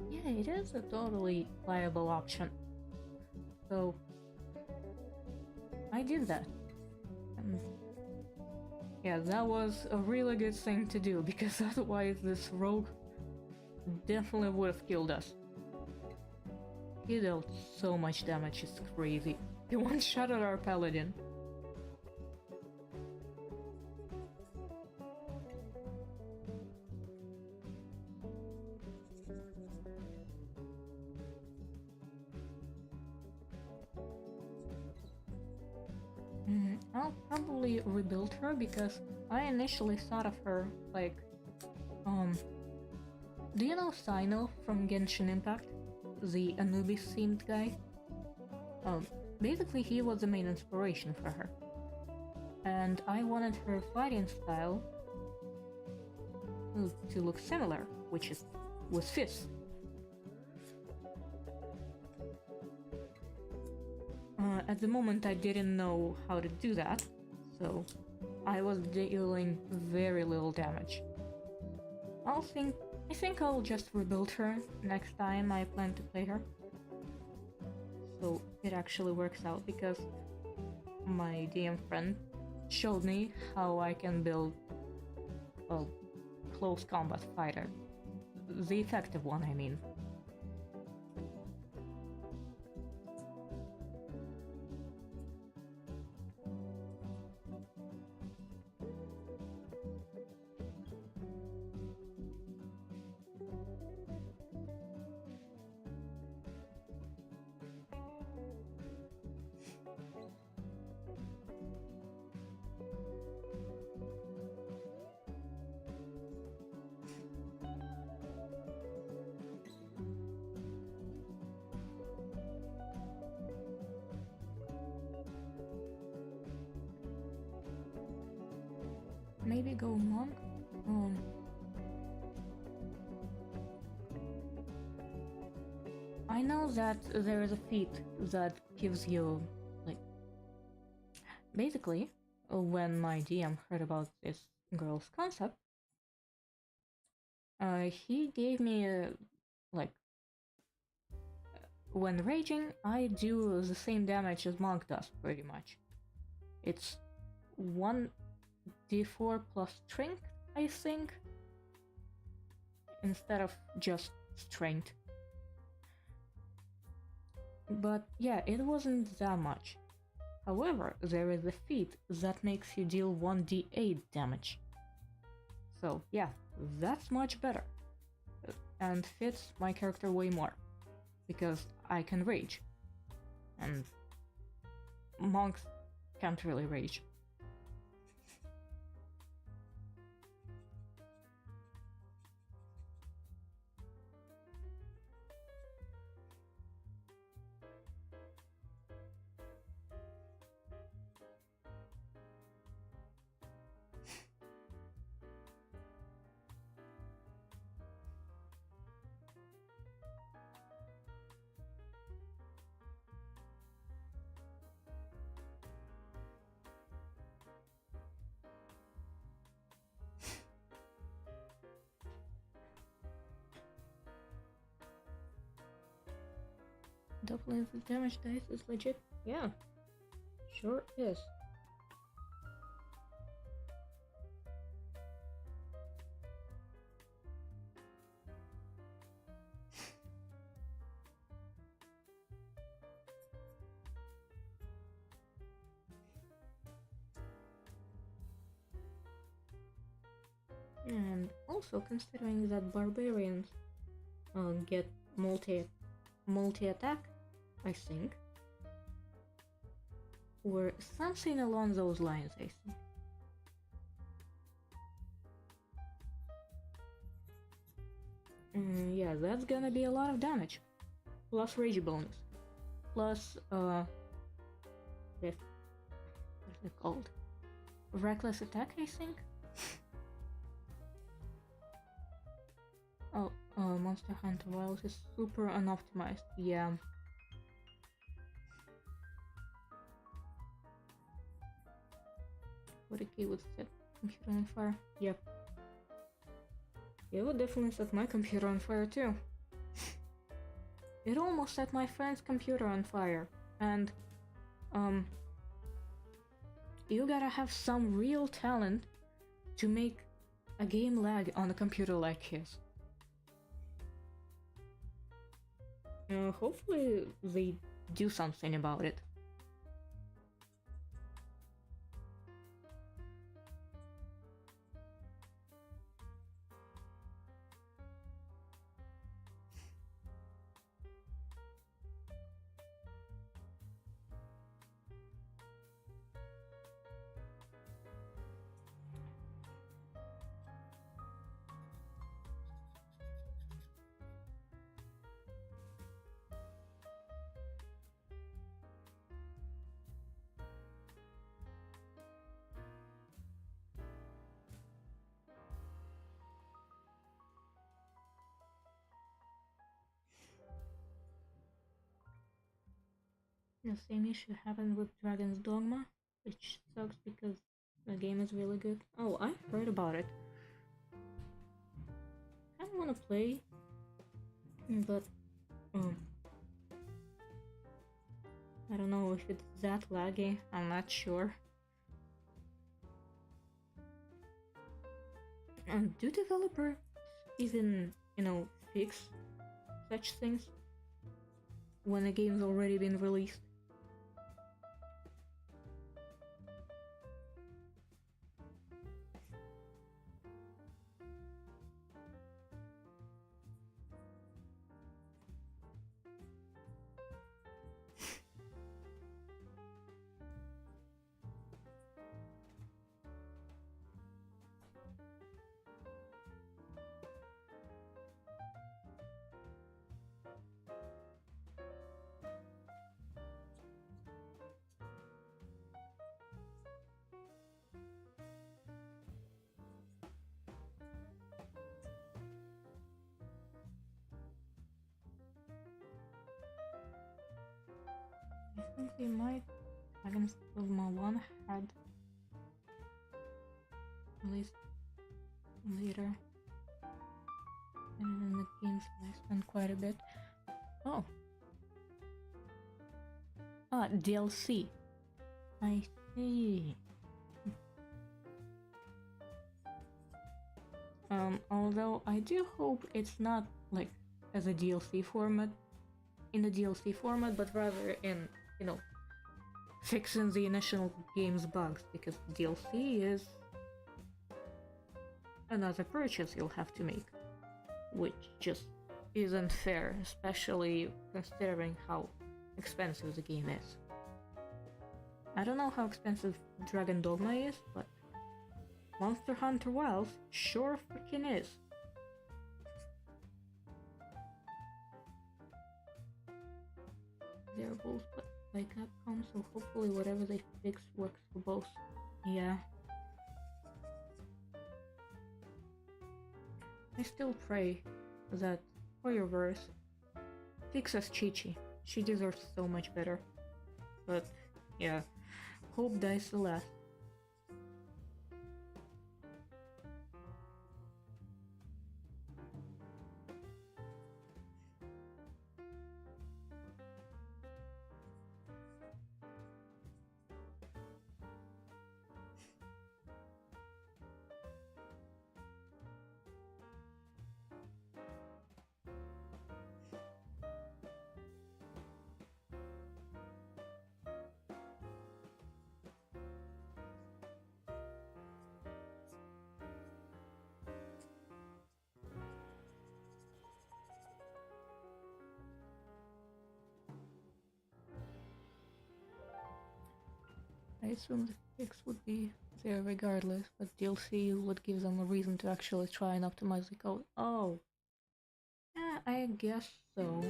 Yeah, it is a totally viable option. So I did that. And yeah, that was a really good thing to do, because otherwise this rogue definitely would have killed us. He dealt so much damage, it's crazy. He one-shot at our paladin. I'll probably rebuild her, because I initially thought of her like Do you know Sino from Genshin Impact? The Anubis-themed guy? Basically he was the main inspiration for her. And I wanted her fighting style to look similar, which is with fists. At the moment I didn't know how to do that, so I was dealing very little damage. I think I'll just rebuild her next time I plan to play her. So it actually works out because my DM friend showed me how I can build a close combat fighter. The effective one, I mean. Maybe go monk? I know that there is a feat that gives you, like... Basically, when my DM heard about this girl's concept, he gave me like... When raging, I do the same damage as monk does, pretty much. It's 1d4 plus strength, I think, instead of just strength. But yeah, it wasn't that much. However, there is a feat that makes you deal 1d8 damage. So yeah, that's much better. And fits my character way more. Because I can rage. And monks can't really rage. Doubling the damage dice is legit? Yeah, sure is. And also considering that barbarians get multi-attack, I think. Or something along those lines, I think. Yeah, that's gonna be a lot of damage. Plus rage bonus. Plus, what's it called? Reckless attack, I think? Oh, Monster Hunter Wilds is super unoptimized, yeah. What a key would set computer on fire. Yep. It would definitely set my computer on fire too. It almost set my friend's computer on fire. And, you gotta have some real talent to make a game lag on a computer like his. Hopefully they do something about it. The same issue happened with Dragon's Dogma, which sucks because the game is really good. Oh, I heard about it. I don't want to play, but I don't know if it's that laggy. I'm not sure. And do developers even, fix such things when a game's already been released? I think they might. Dragon's Dogma 1 had released later, and then the game's lifespan quite a bit. Oh. DLC. I see. Although I do hope it's not like as a DLC format, in the DLC format, but rather in, fixing the initial game's bugs, because DLC is another purchase you'll have to make, which just isn't fair, especially considering how expensive the game is. I don't know how expensive Dragon Dogma is, but Monster Hunter Wilds sure freaking is. They're both by Capcom, so hopefully whatever they fix works for both. Yeah. I still pray that Hoyoverse fixes Chi-Chi. She deserves so much better. But yeah, hope dies the last. I assume the fix would be there regardless, but DLC would give them a reason to actually try and optimize the code. Oh. Yeah, I guess so.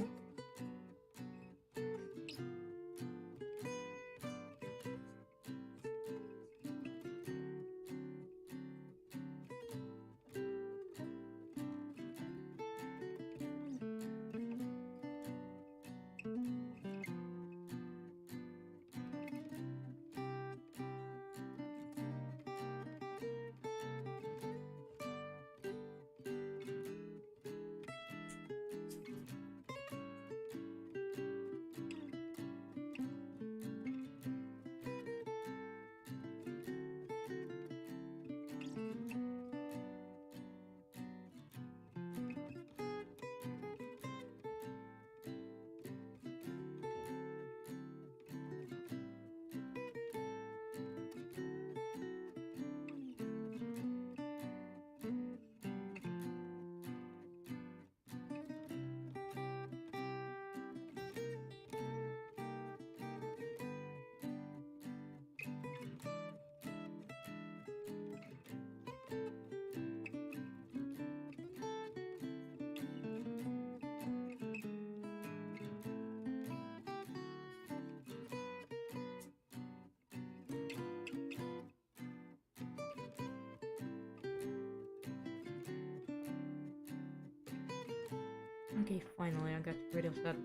Okay, finally I got rid of that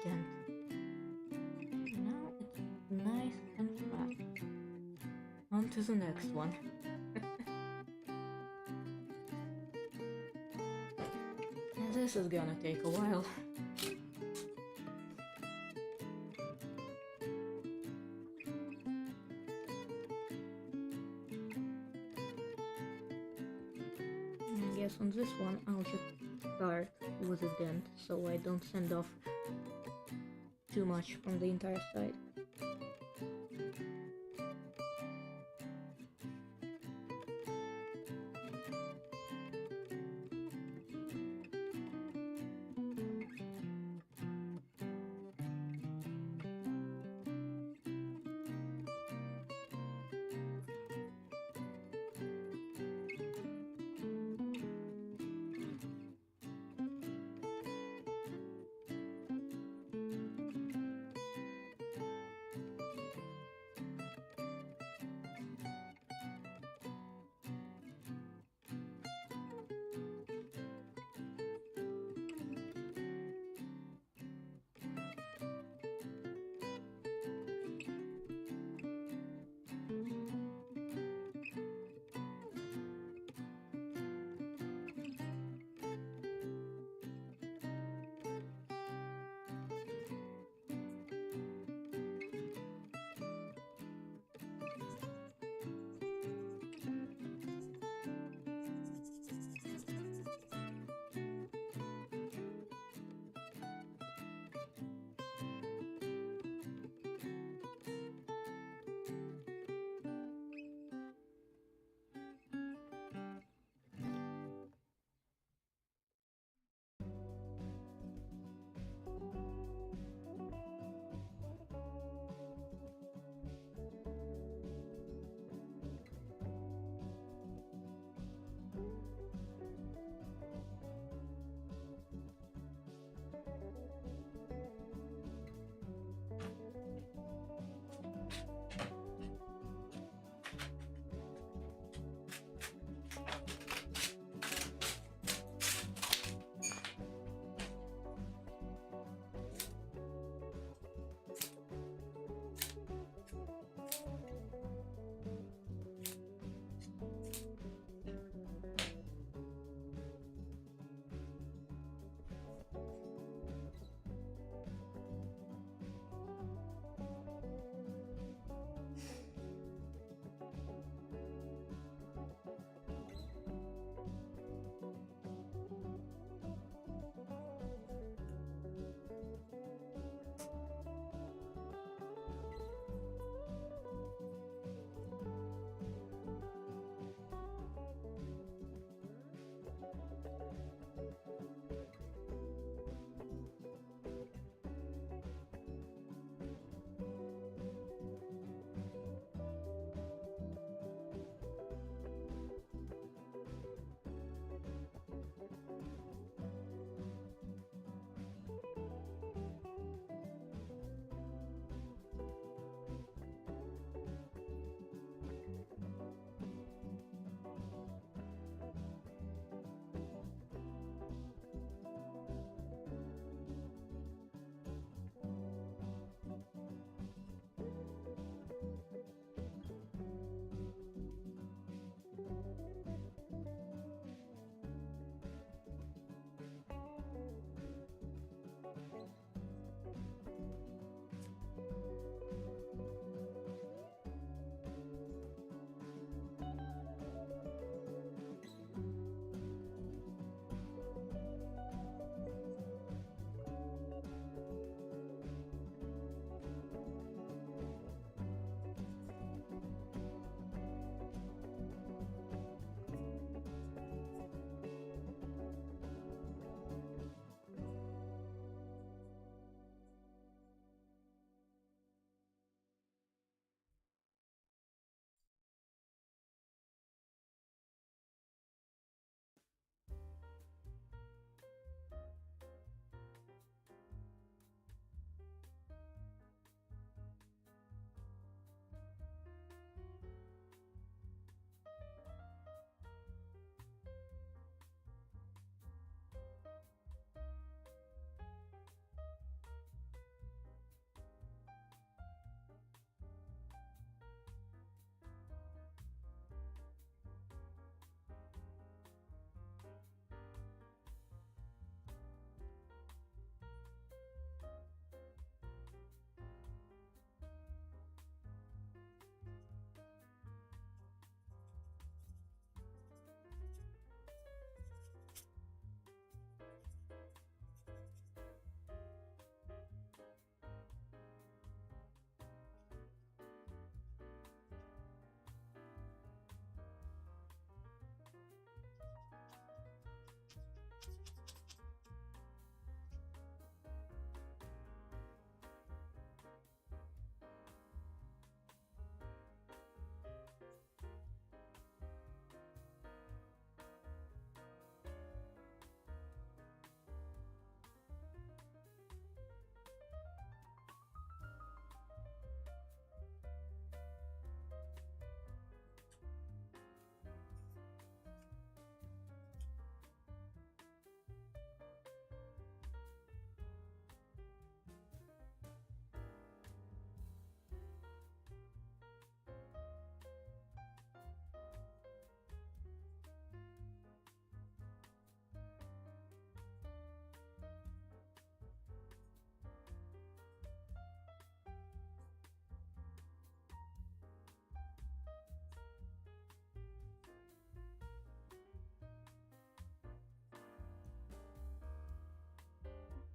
dent. Now to the next one. And this is gonna take a while. I guess on this one I'll just start with a dent so I don't send off too much from the entire side.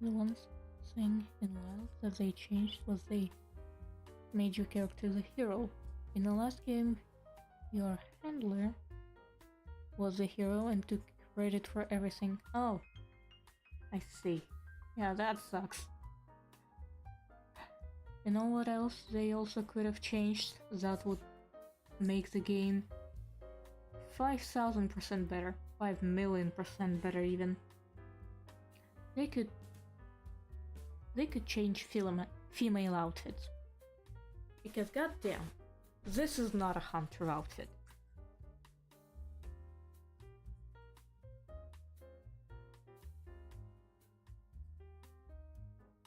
The one thing in WoW that they changed was they made your character the hero. In the last game, your handler was the hero and took credit for everything. Oh, I see. Yeah, that sucks. You know what else they also could have changed that would make the game 5,000% better, 5,000,000% better even? They could change female outfits. Because goddamn, this is not a hunter outfit.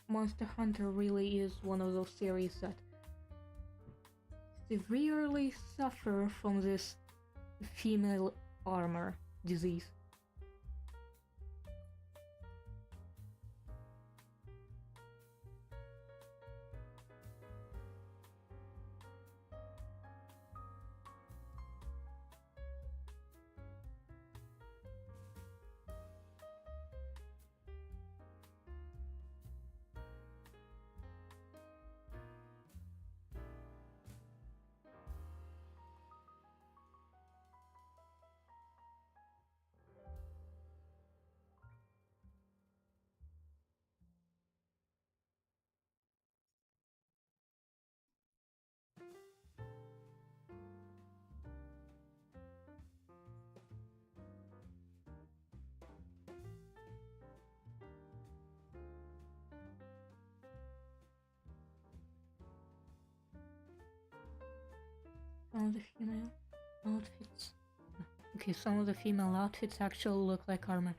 Monster Hunter really is one of those series that severely suffer from this female armor disease. Some of the female outfits. Okay, some of the female outfits actually look like armor.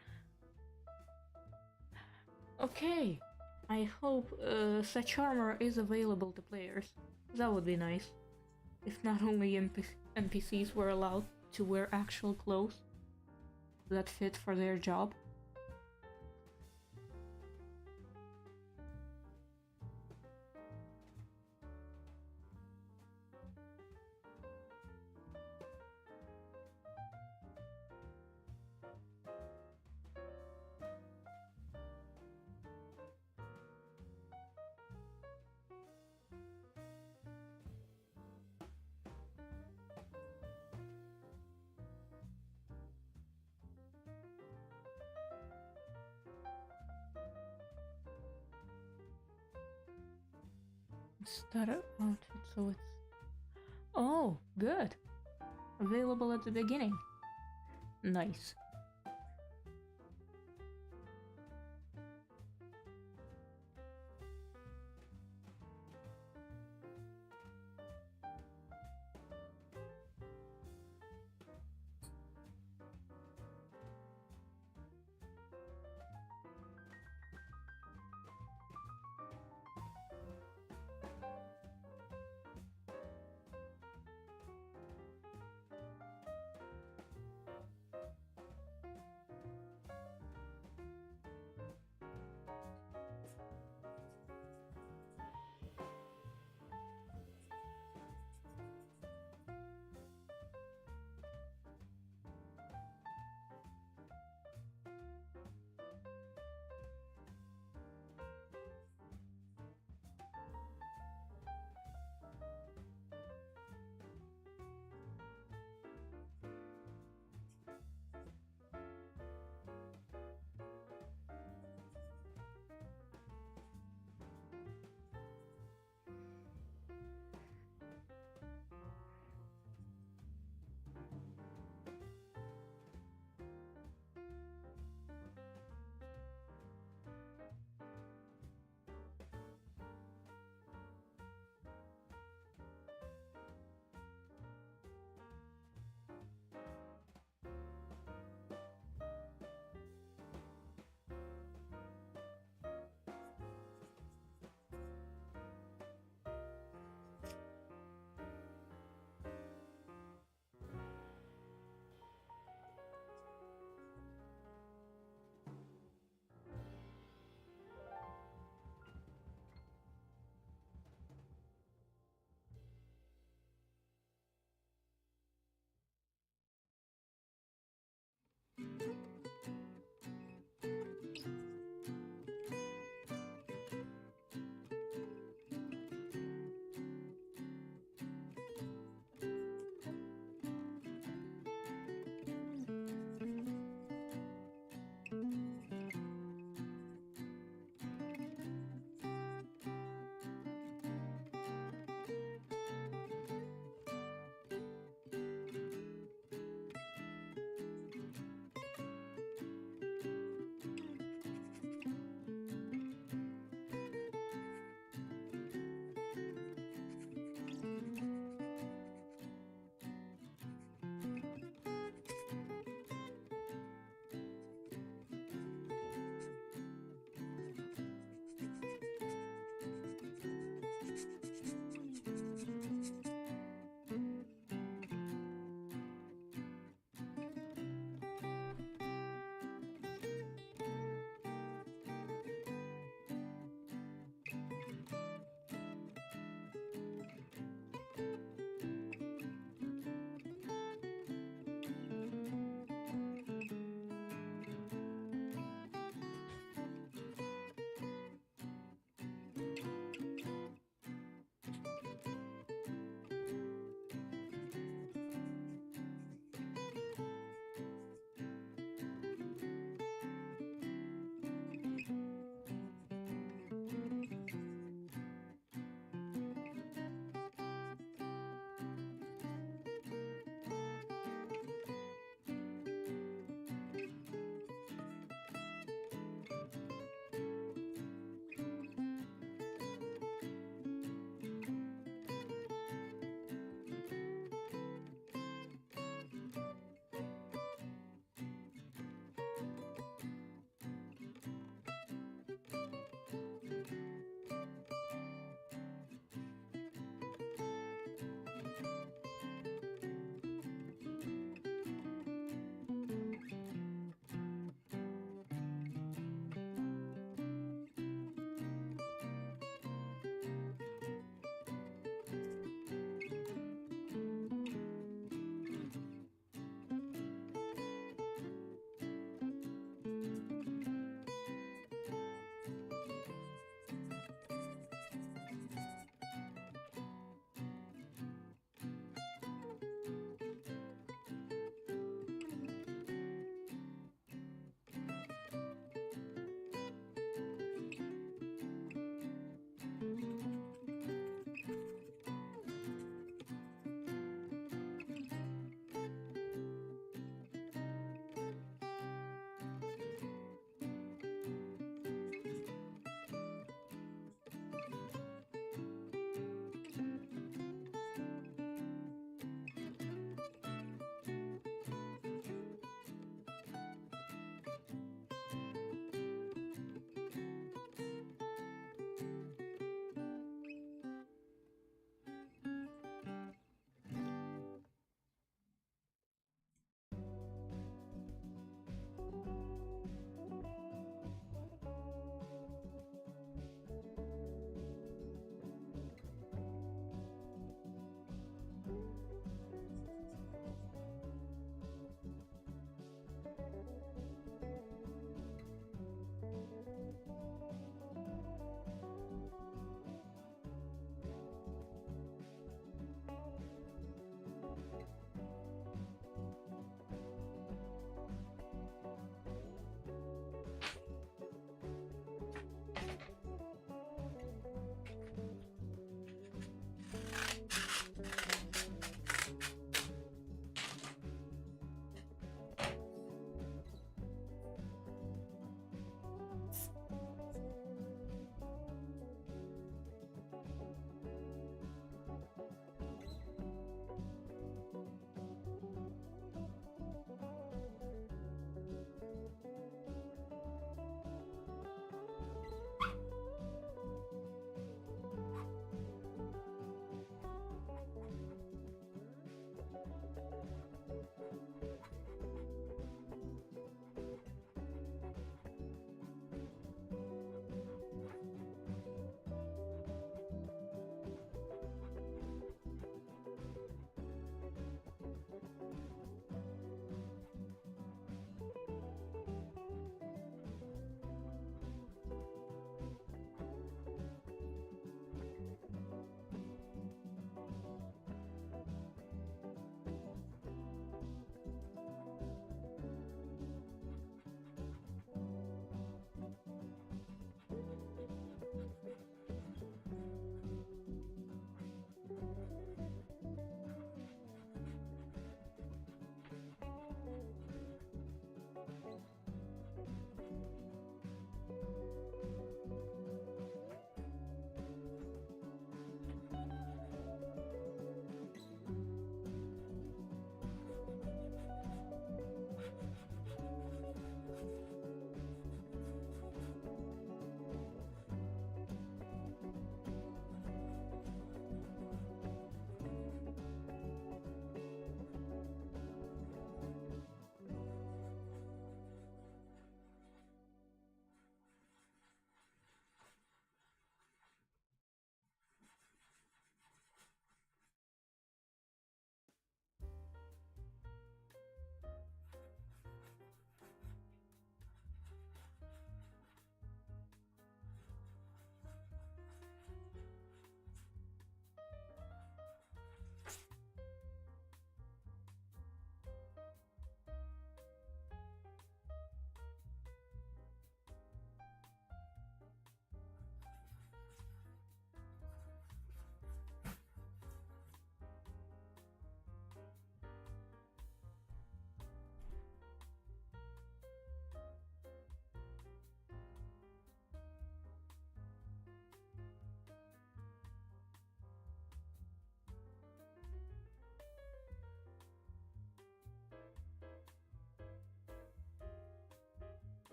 Okay, I hope such armor is available to players. That would be nice. If not only NPCs were allowed to wear actual clothes that fit for their job. Starter outfit, so it's... Oh, good! Available at the beginning. Nice.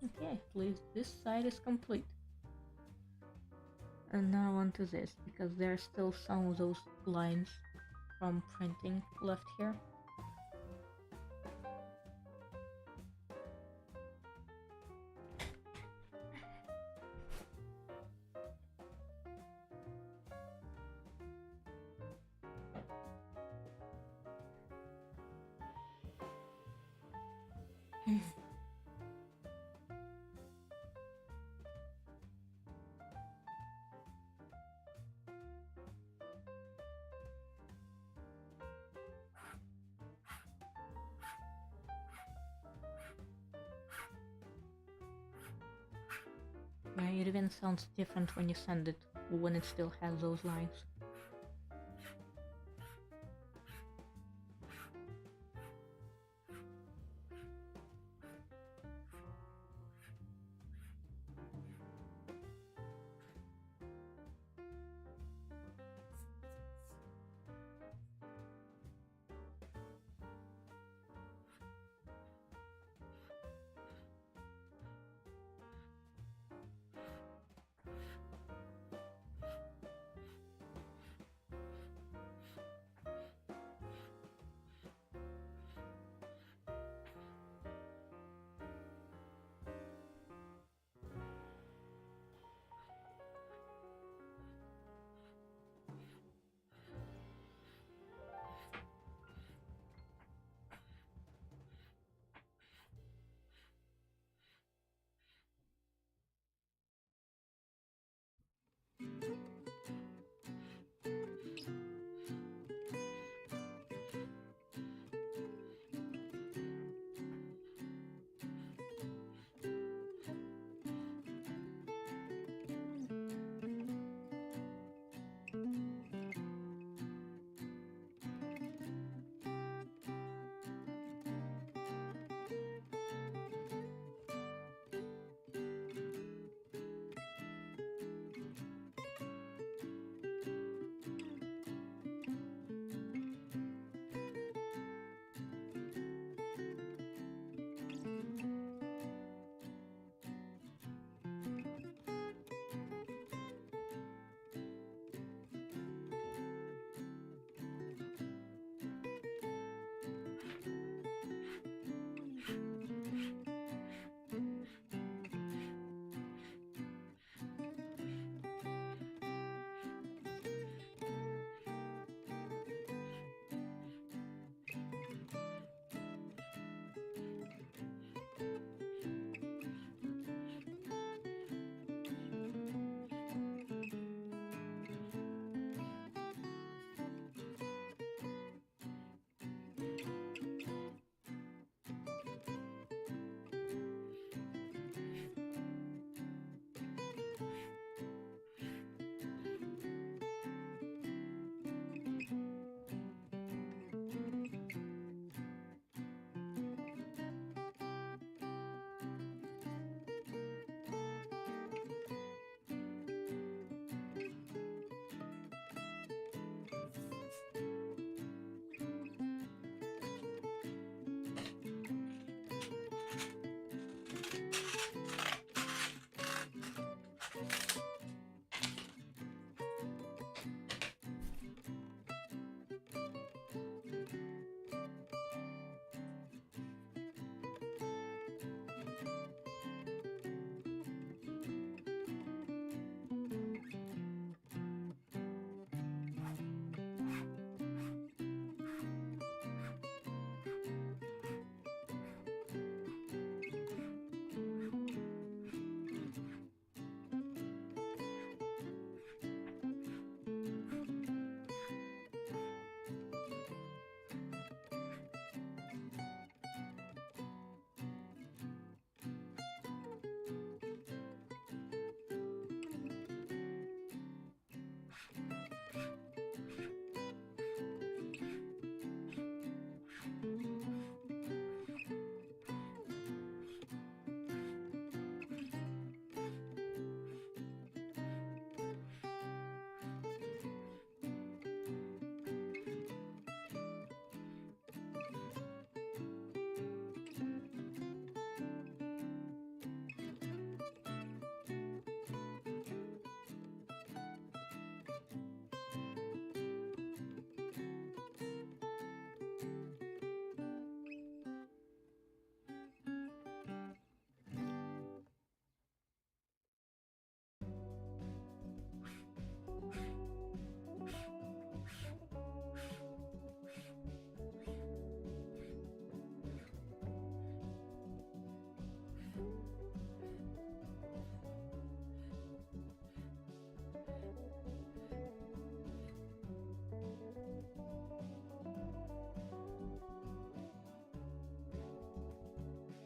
Okay, at least this side is complete. And now onto this, because there's still some of those lines from printing left here. Yeah, it even sounds different when you send it, when it still has those lines.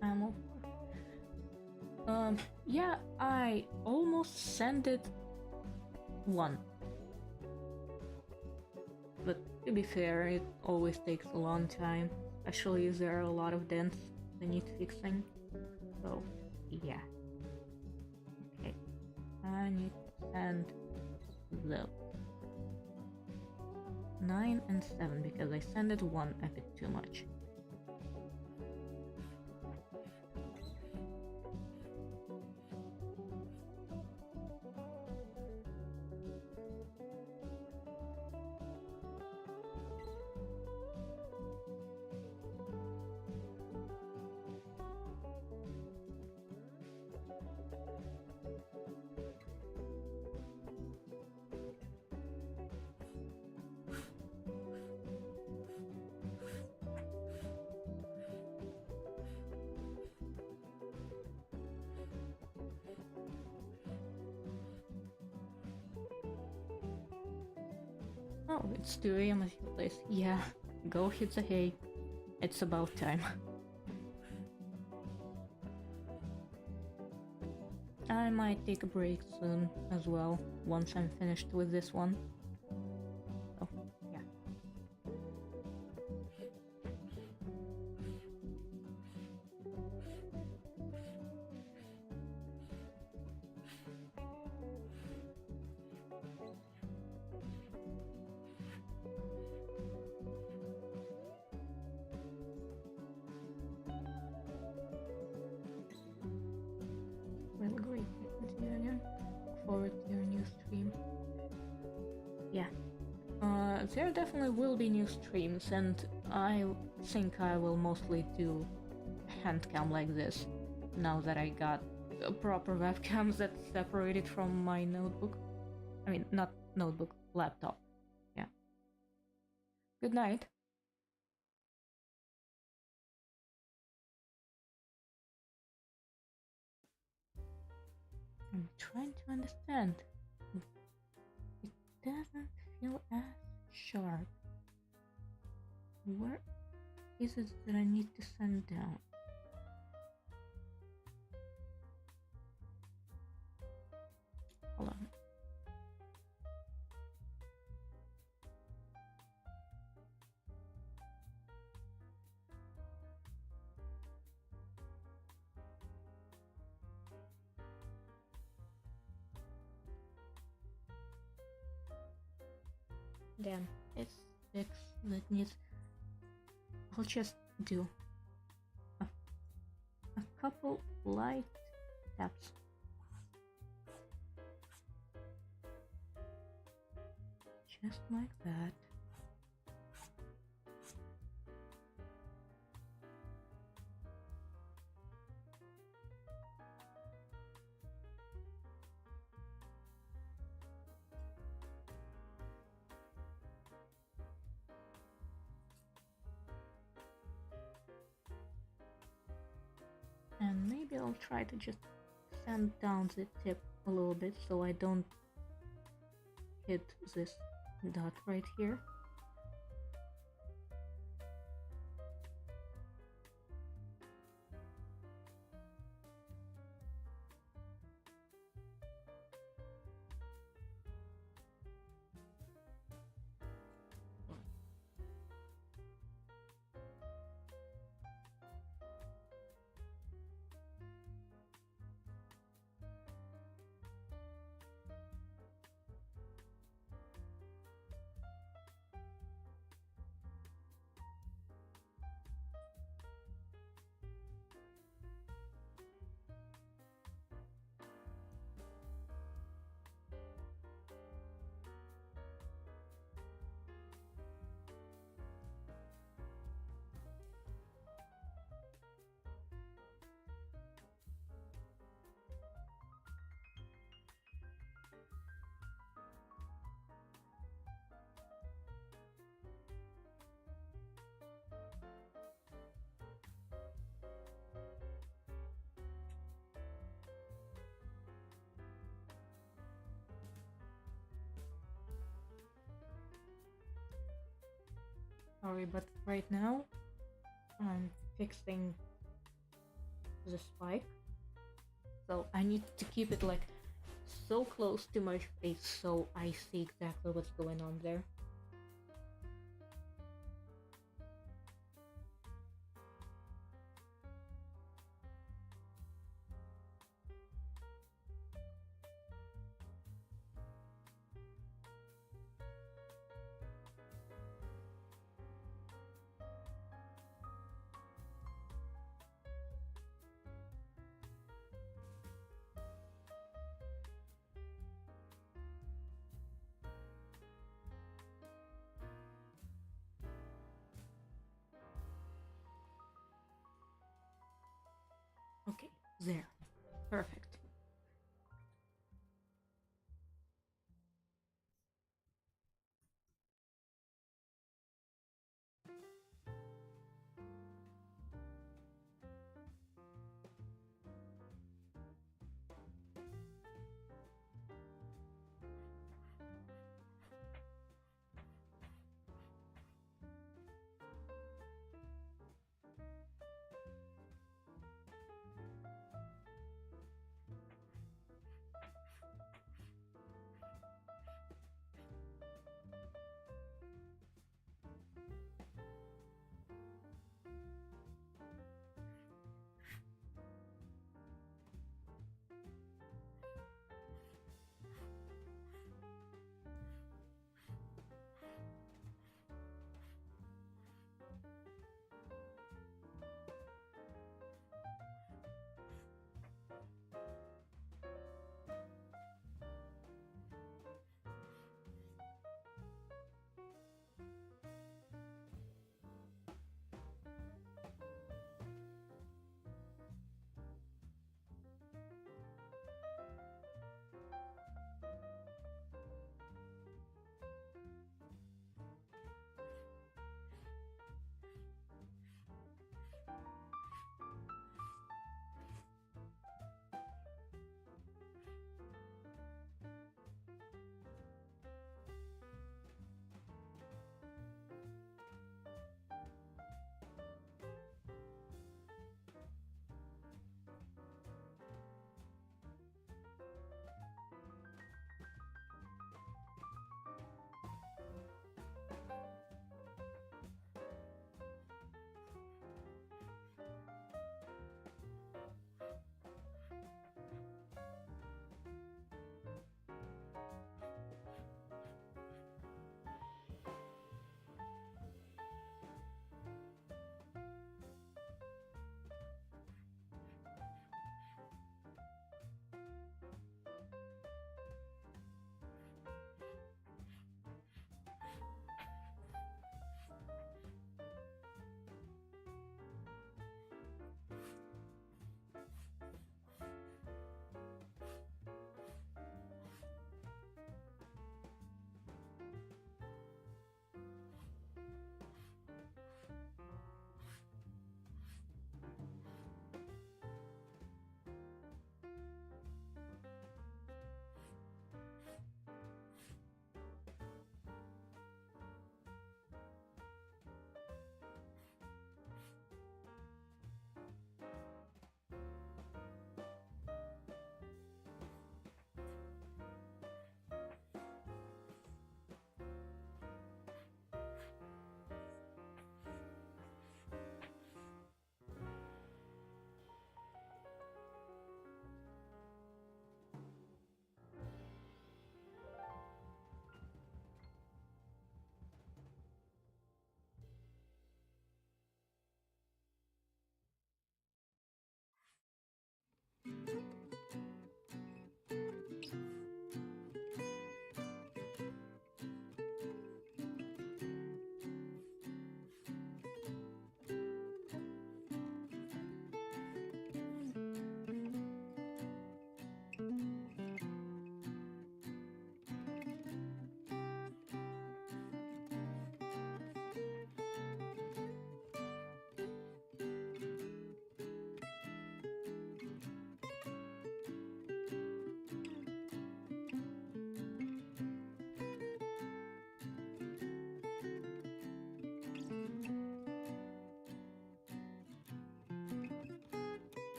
Ammo. Yeah, I almost sent it one. But to be fair, it always takes a long time, especially if there are a lot of dents that need fixing. So, yeah. Okay, I need to send the 9 and 7 because I sent it one a bit too much. Oh, it's 2 AM at your place. Yeah, go hit the hay. It's about time. I might take a break soon as well, once I'm finished with this one. So, yeah. Well, great. Continue again. Look forward to your new stream. Yeah. There definitely will be new streams, and I think I will mostly do handcam like this, now that I got a proper webcams that's separated from my notebook. I mean, not notebook, laptop. Yeah. Good night. I'm trying to understand. It doesn't feel as sharp. Where is it that I need to send down? Hold on. Damn, it's 6 that needs. I'll just do a couple light taps. Just like that. And maybe I'll try to just sand down the tip a little bit so I don't hit this dot right here. Sorry, but right now I'm fixing the spike. So I need to keep it like so close to my face so I see exactly what's going on there. Okay, there. Perfect.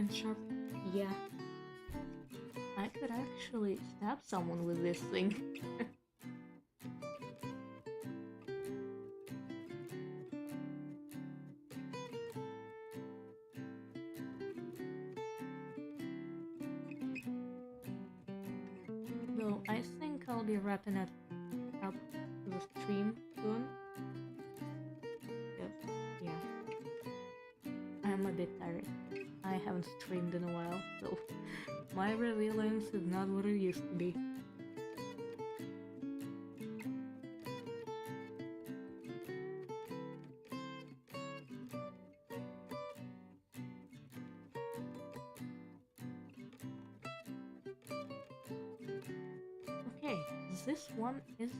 diamond sharp. Yeah. I could actually stab someone with this thing. Though I think I'll be wrapping it up to the stream soon. Yeah. I'm a bit tired. I haven't streamed in a while, so my resilience is not what it used to be. Okay, this one is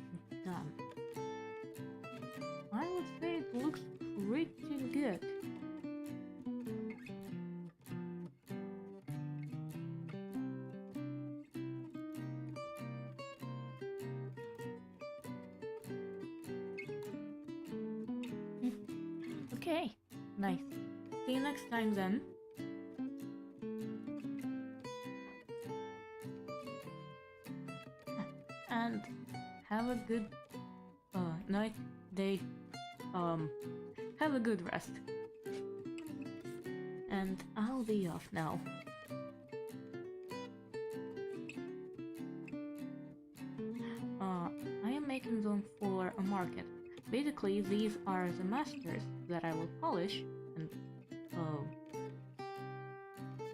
done. I would say it looks pretty good. Okay, nice. See you next time then. And have a good night, day, have a good rest. And I'll be off now. I am making them for a market. Basically, these are the masters that I will polish, and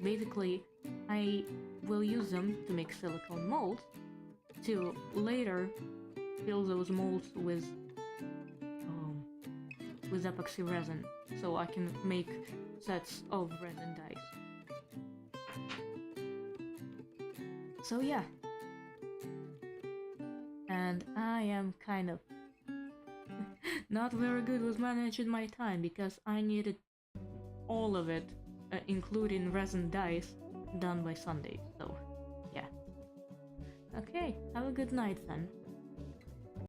basically, I will use them to make silicone molds to later fill those molds with epoxy resin, so I can make sets of resin dies. So yeah. And I am kind of not very good with managing my time because I needed all of it, including resin dies, done by Sunday, so yeah. Okay, have a good night then.